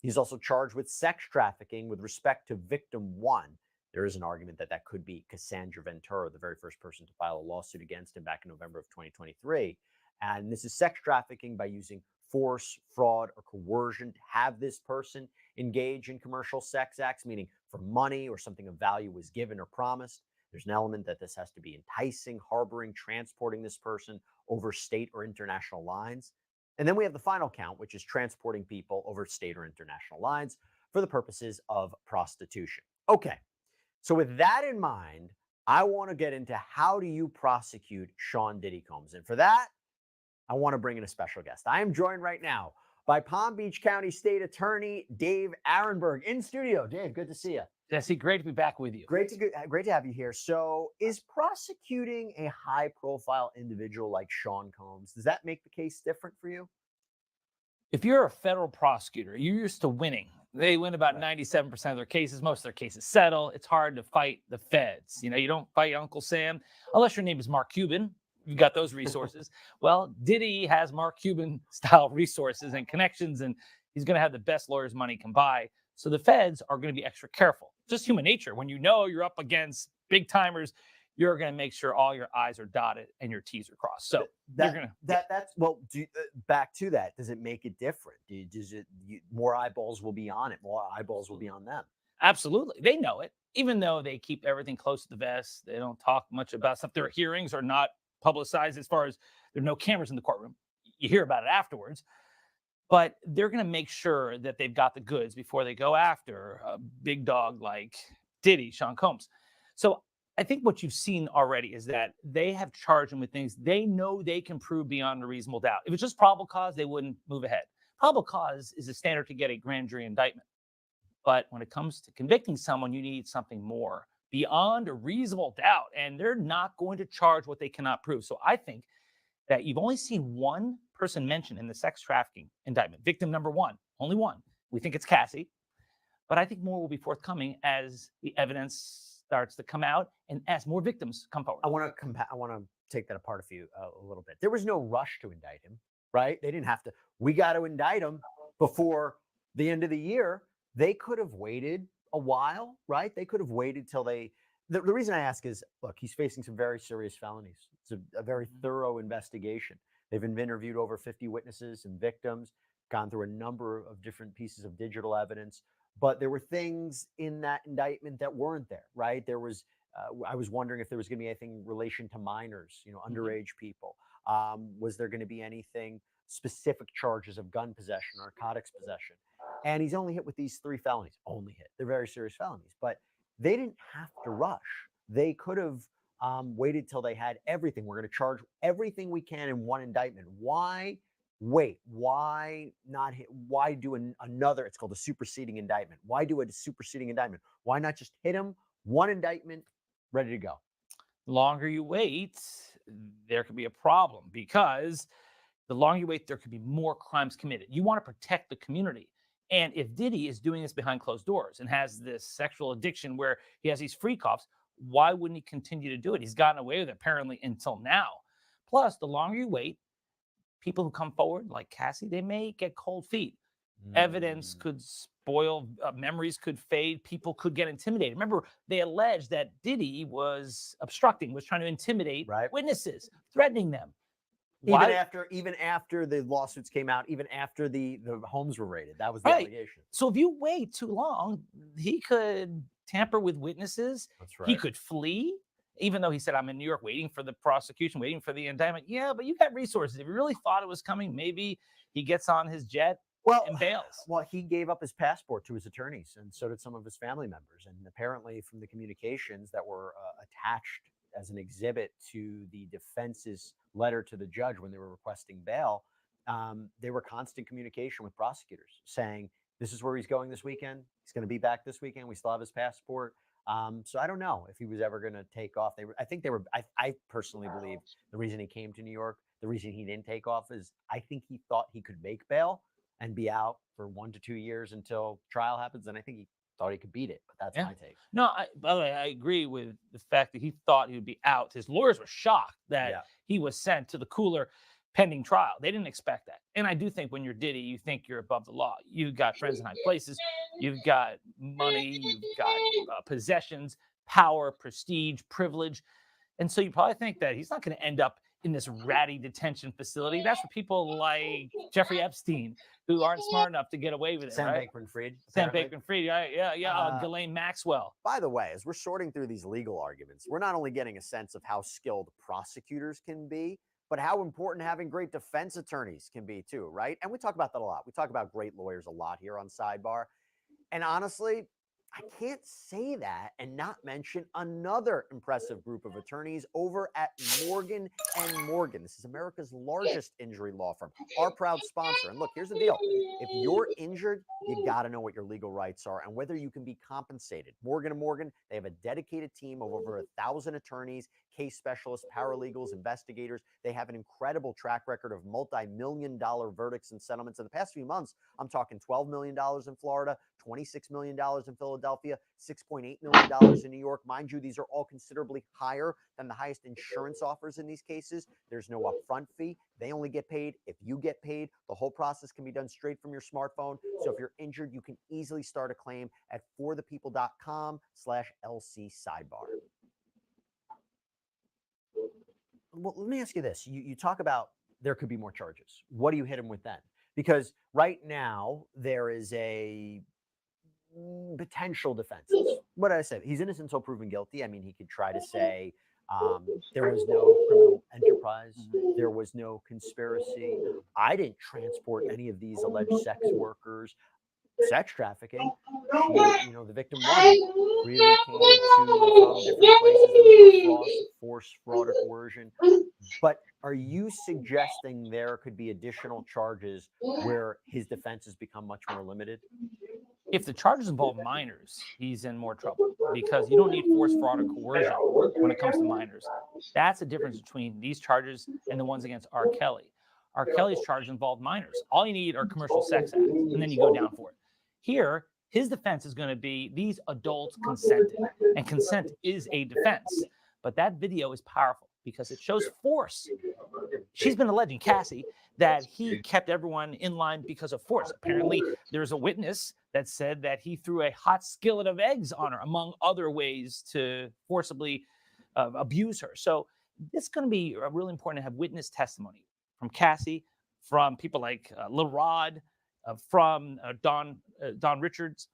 He's also charged with sex trafficking with respect to victim one. There is an argument that that could be Cassandra Ventura, the very first person to file a lawsuit against him back in November of 2023. And this is sex trafficking by using force, fraud, or coercion to have this person engage in commercial sex acts, meaning for money or something of value was given or promised. There's an element that this has to be enticing, harboring, transporting this person over state or international lines. And then we have the final count, which is transporting people over state or international lines for the purposes of prostitution. Okay, so with that in mind, I want to get into how do you prosecute Sean Diddy Combs. And for that, I want to bring in a special guest. I am joined right now by Palm Beach County State Attorney Dave Arenberg in studio. Dave, good to see you. Jesse, great to be back with you. Great to have you here. So, is prosecuting a high-profile individual like Sean Combs, does that make the case different for you? If you're a federal prosecutor, you're used to winning. They win about 97% of their cases. Most of their cases settle. It's hard to fight the feds. You know, you don't fight Uncle Sam unless your name is Mark Cuban. You've got those resources. Well, Diddy has Mark Cuban style resources and connections, and he's going to have the best lawyers money can buy. So the feds are going to be extra careful. Just human nature. When you know you're up against big timers, you're going to make sure all your I's are dotted and your T's are crossed. So that's back to that. Does it make it different? More eyeballs will be on it. More eyeballs will be on them. Absolutely. They know it. Even though they keep everything close to the vest, they don't talk much about stuff. Their hearings are not publicized as far as there are no cameras in the courtroom. You hear about it afterwards. But they're going to make sure that they've got the goods before they go after a big dog like Diddy, Sean Combs. So I think what you've seen already is that they have charged him with things they know they can prove beyond a reasonable doubt. If it's just probable cause, they wouldn't move ahead. Probable cause is a standard to get a grand jury indictment. But when it comes to convicting someone, you need something more beyond a reasonable doubt. And they're not going to charge what they cannot prove. So I think that you've only seen one person mentioned in the sex trafficking indictment, victim number one, only one. We think it's Cassie, but I think more will be forthcoming as the evidence starts to come out and as more victims come forward. I want to take that apart a little bit. There was no rush to indict him, right? They didn't have to. We got to indict him before the end of the year. They could have waited a while, right? They could have waited till they. The reason I ask is, look, he's facing some very serious felonies. It's a very thorough investigation. They've interviewed over 50 witnesses and victims, gone through a number of different pieces of digital evidence. But there were things in that indictment that weren't there, right? There was, I was wondering if there was going to be anything in relation to minors, underage people. Was there going to be anything, specific charges of gun possession, narcotics possession? And he's only hit with these 3 felonies, They're very serious felonies, but they didn't have to rush. They could have waited till they had everything. We're going to charge everything we can in one indictment. Why wait? Why not hit? Why do another? It's called a superseding indictment. Why do a superseding indictment? Why not just hit him? One indictment, ready to go. The longer you wait, there could be a problem because the longer you wait, there could be more crimes committed. You want to protect the community. And if Diddy is doing this behind closed doors and has this sexual addiction where he has these freak offs, why wouldn't he continue to do it? He's gotten away with it apparently until now. Plus, the longer you wait, people who come forward, like Cassie, they may get cold feet. Evidence could spoil, memories could fade, people could get intimidated. Remember, they alleged that Diddy was obstructing, was trying to intimidate witnesses, threatening them. Even after the lawsuits came out, even after the homes were raided, that was the allegation. So if you wait too long, he could tamper with witnesses. That's right. He could flee, even though he said, I'm in New York waiting for the prosecution, waiting for the indictment. Yeah, but you got resources. If you really thought it was coming, maybe he gets on his jet and bails. Well, he gave up his passport to his attorneys, and so did some of his family members. And apparently from the communications that were attached as an exhibit to the defense's letter to the judge when they were requesting bail, they were constant communication with prosecutors saying, this is where he's going this weekend. He's going to be back this weekend. We still have his passport. So I don't know if he was ever going to take off. I personally believe the reason he came to New York, the reason he didn't take off is I think he thought he could make bail and be out for 1 to 2 years until trial happens. And I think he thought he could beat it, but that's my take. No, by the way, I agree with the fact that he thought he would be out. His lawyers were shocked that he was sent to the cooler pending trial. They didn't expect that. And I do think when you're Diddy, you think you're above the law. You've got friends in high places. You've got money. You've got possessions, power, prestige, privilege. And so you probably think that he's not going to end up in this ratty detention facility. That's for people like Jeffrey Epstein, who aren't smart enough to get away with it. Sam Bankman-Fried. Sam Bankman-Fried, Ghislaine Maxwell. By the way, as we're sorting through these legal arguments, we're not only getting a sense of how skilled prosecutors can be, but how important having great defense attorneys can be too, right? And we talk about that a lot. We talk about great lawyers a lot here on Sidebar. And honestly, I can't say that and not mention another impressive group of attorneys over at Morgan & Morgan. This is America's largest injury law firm, our proud sponsor. And look, here's the deal. If you're injured, you got to know what your legal rights are and whether you can be compensated. Morgan & Morgan, they have a dedicated team of over 1,000 attorneys, case specialists, paralegals, investigators. They have an incredible track record of multi-million-dollar verdicts and settlements. In the past few months, I'm talking $12 million in Florida, $26 million in Philadelphia, $6.8 million in New York. Mind you, these are all considerably higher than the highest insurance offers in these cases. There's no upfront fee. They only get paid if you get paid. The whole process can be done straight from your smartphone. So if you're injured, you can easily start a claim at forthepeople.com/LC sidebar. Well, let me ask you this. You talk about there could be more charges. What do you hit him with then? Because right now there is a potential defenses. What did I say? He's innocent until proven guilty. I mean, he could try to say there was no criminal enterprise. There was no conspiracy. I didn't transport any of these alleged sex workers. Sex trafficking. She, the victim one really came to from different places. There was no force, fraud, or coercion. But are you suggesting there could be additional charges where his defenses become much more limited? If the charges involve minors, he's in more trouble because you don't need force, fraud, or coercion when it comes to minors. That's the difference between these charges and the ones against R. Kelly. R. Kelly's charges involve minors. All you need are commercial sex acts, and then you go down for it. Here, his defense is going to be these adults consented, and consent is a defense. But that video is powerful because it shows force. She's been alleging, Cassie, that he kept everyone in line because of force. Apparently, there's a witness that said that he threw a hot skillet of eggs on her, among other ways to forcibly abuse her. So it's going to be really important to have witness testimony from Cassie, from people like Lil Rod, from Don Richards,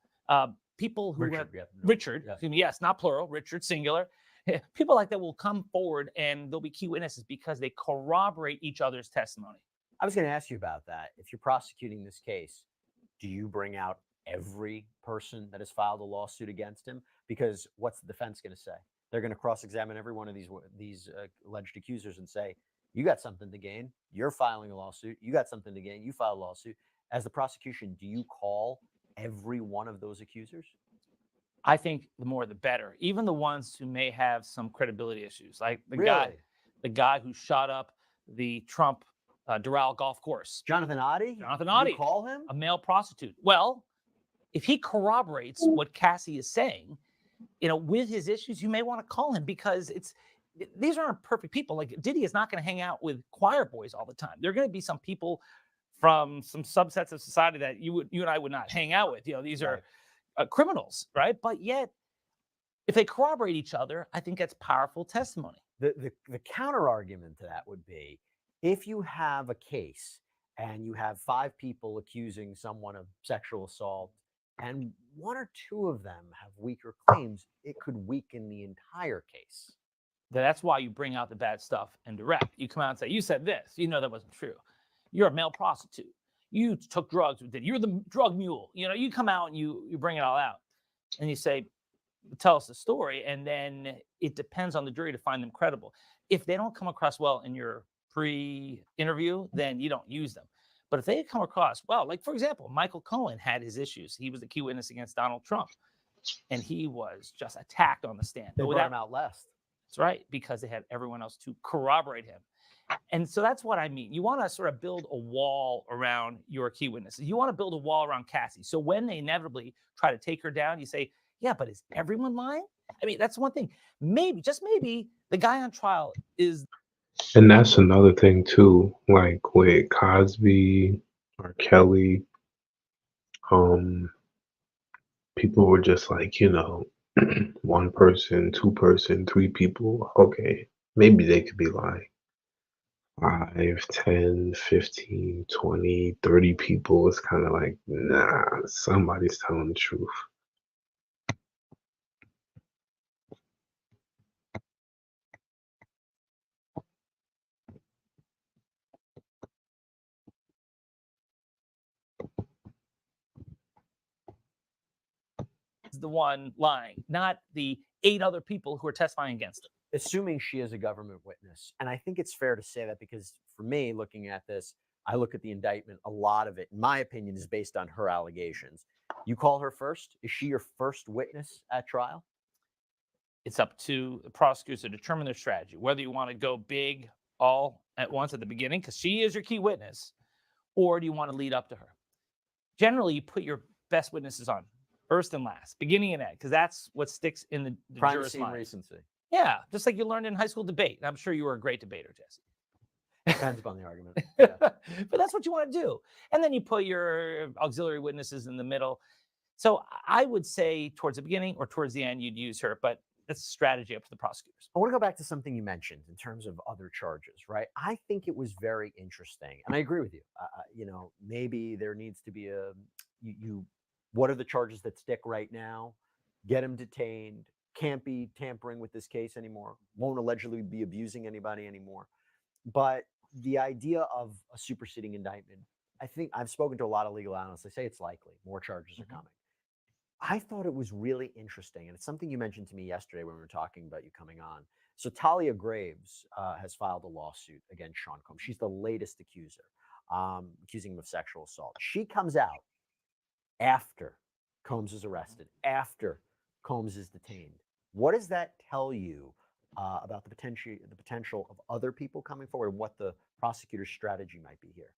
people who Richard, excuse me, yes, not plural, Richard singular. People like that will come forward and they'll be key witnesses because they corroborate each other's testimony. I was going to ask you about that. If you're prosecuting this case, do you bring out every person that has filed a lawsuit against him? Because what's the defense going to say? They're going to cross-examine every one of these alleged accusers and say, you got something to gain. You're filing a lawsuit. You got something to gain. You file a lawsuit. As the prosecution, do you call every one of those accusers? I think the more the better. Even the ones who may have some credibility issues, like the guy who shot up the Trump Doral golf course. Jonathan Oddie? Jonathan Oddie. You call him? A male prostitute. Well, if he corroborates what Cassie is saying, with his issues, you may want to call him because these aren't perfect people. Like Diddy is not going to hang out with choir boys all the time. There are going to be some people from some subsets of society that you and I would not hang out with. These are criminals, right? But yet, if they corroborate each other, I think that's powerful testimony. The counter argument to that would be, if you have a case and you have 5 people accusing someone of sexual assault and 1 or 2 of them have weaker claims, it could weaken the entire case. That's why you bring out the bad stuff and direct. You come out and say, you said this. That wasn't true. You're a male prostitute. You took drugs with Diddy. You're the drug mule. You come out and you bring it all out. And you say, tell us the story. And then it depends on the jury to find them credible. If they don't come across well in your pre-interview, then you don't use them. But if they come across well, like, for example, Michael Cohen had his issues. He was the key witness against Donald Trump. And he was just attacked on the stand. They brought him out last. That's right, because they had everyone else to corroborate him. And so that's what I mean. You want to sort of build a wall around your key witnesses. You want to build a wall around Cassie. So when they inevitably try to take her down, you say, yeah, but is everyone lying? I mean, that's one thing. Maybe, just maybe, the guy on trial is. And that's another thing too, like with Cosby or Kelly, people were just like, 1 person, 2 person, 3 people. Okay, maybe they could be lying. 5, 10, 15, 20, 30 people. It's kind of like, nah, somebody's telling the truth. the one lying, not the 8 other people who are testifying against him. Assuming she is a government witness. And I think it's fair to say that because for me, looking at this, I look at the indictment, a lot of it, in my opinion, is based on her allegations. You call her first? Is she your first witness at trial? It's up to the prosecutors to determine their strategy, whether you want to go big all at once at the beginning, because she is your key witness, or do you want to lead up to her? Generally, you put your best witnesses on first and last, beginning and end, because that's what sticks in the juror's Primacy and mind. recency. Yeah, just like you learned in high school debate. I'm sure you were a great debater, Jesse. Depends upon the argument. Yeah. But that's what you want to do. And then you put your auxiliary witnesses in the middle. So I would say towards the beginning or towards the end, you'd use her, but that's a strategy up to the prosecutors. I want to go back to something you mentioned in terms of other charges, right? I think it was very interesting, and I agree with you. You know, maybe there needs to be what are the charges that stick right now? Get him detained. Can't be tampering with this case anymore. Won't allegedly be abusing anybody anymore. But the idea of a superseding indictment, I think I've spoken to a lot of legal analysts. They say it's likely more charges are coming. I thought it was really interesting, and it's something you mentioned to me yesterday when we were talking about you coming on. So Talia Graves has filed a lawsuit against Sean Combs. She's the latest accuser, accusing him of sexual assault. She comes out after Combs is arrested, after Combs is detained. What does that tell you about the potential of other people coming forward, and what the prosecutor's strategy might be here?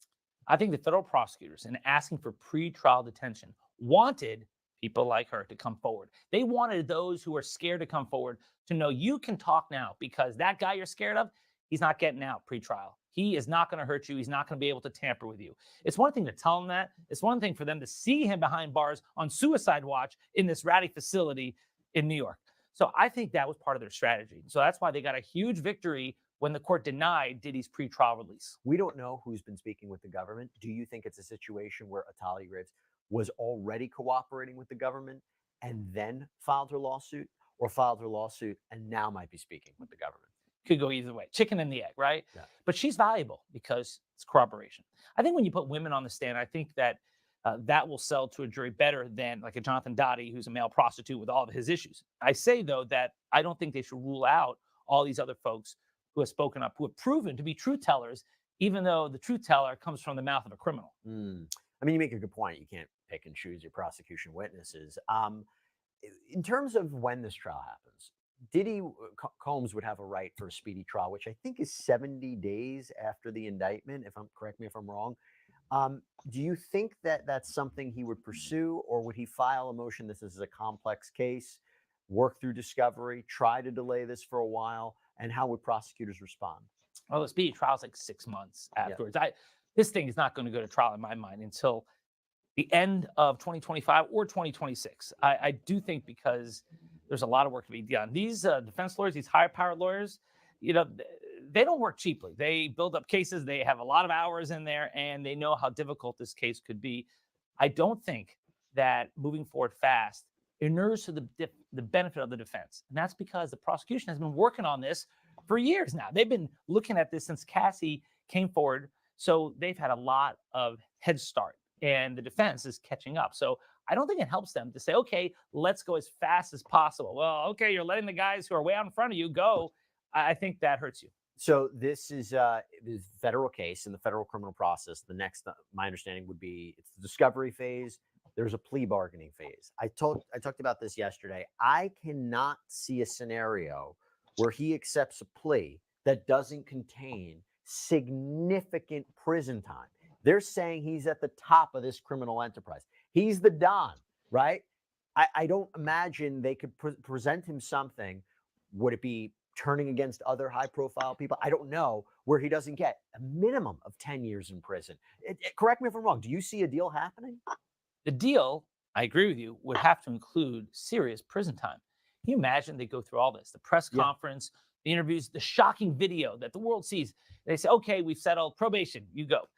I think the federal prosecutors, in asking for pretrial detention, wanted people like her to come forward. They wanted those who are scared to come forward to know you can talk now, because that guy you're scared of, he's not getting out pretrial. He is not going to hurt you. He's not going to be able to tamper with you. It's one thing to tell them that. It's one thing for them to see him behind bars on suicide watch in this ratty facility in New York. So I think that was part of their strategy. So that's why they got a huge victory when the court denied Diddy's pretrial release. We don't know who's been speaking with the government. Do you think it's a situation where Talia Graves was already cooperating with the government and then filed her lawsuit, or filed her lawsuit and now might be speaking with the government? Could go either way, chicken and the egg, right? Yeah. But she's valuable because it's corroboration. I think when you put women on the stand, I think that that will sell to a jury better than like a Jonathan Dottie, who's a male prostitute with all of his issues. I say, though, that I don't think they should rule out all these other folks who have spoken up, who have proven to be truth tellers, even though the truth teller comes from the mouth of a criminal. I mean, you make a good point. You can't pick and choose your prosecution witnesses. In terms of when this trial happens, Diddy Combs would have a right for a speedy trial, which I think is 70 days after the indictment. Correct me if I'm wrong. Do you think that that's something he would pursue, or would he file a motion? This is a complex case, work through discovery, try to delay this for a while, and how would prosecutors respond? Well, the speedy trial is like 6 months afterwards. Yeah. This thing is not going to go to trial in my mind until the end of 2025 or 2026. I do think, because there's a lot of work to be done. These defense lawyers, these high-powered lawyers, you know, they don't work cheaply. They build up cases. They have a lot of hours in there, and they know how difficult this case could be. I don't think that moving forward fast inures to the benefit of the defense. And that's because the prosecution has been working on this for years now. They've been looking at this since Cassie came forward. So they've had a lot of head start, and the defense is catching up. So I don't think it helps them to say, okay, let's go as fast as possible. Well, okay, you're letting the guys who are way out in front of you go. I think that hurts you. So this is a federal case in the federal criminal process. The next, my understanding would be, it's the discovery phase. There's a plea bargaining phase. I talked about this yesterday. I cannot see a scenario where he accepts a plea that doesn't contain significant prison time. They're saying he's at the top of this criminal enterprise. He's the Don, right? I don't imagine they could present him something. Would it be turning against other high-profile people? I don't know, where he doesn't get a minimum of 10 years in prison. Correct me if I'm wrong. Do you see a deal happening? The deal, I agree with you, would have to include serious prison time. Can you imagine they go through all this? The press conference, the interviews, the shocking video that the world sees. They say, okay, we've settled probation. You go.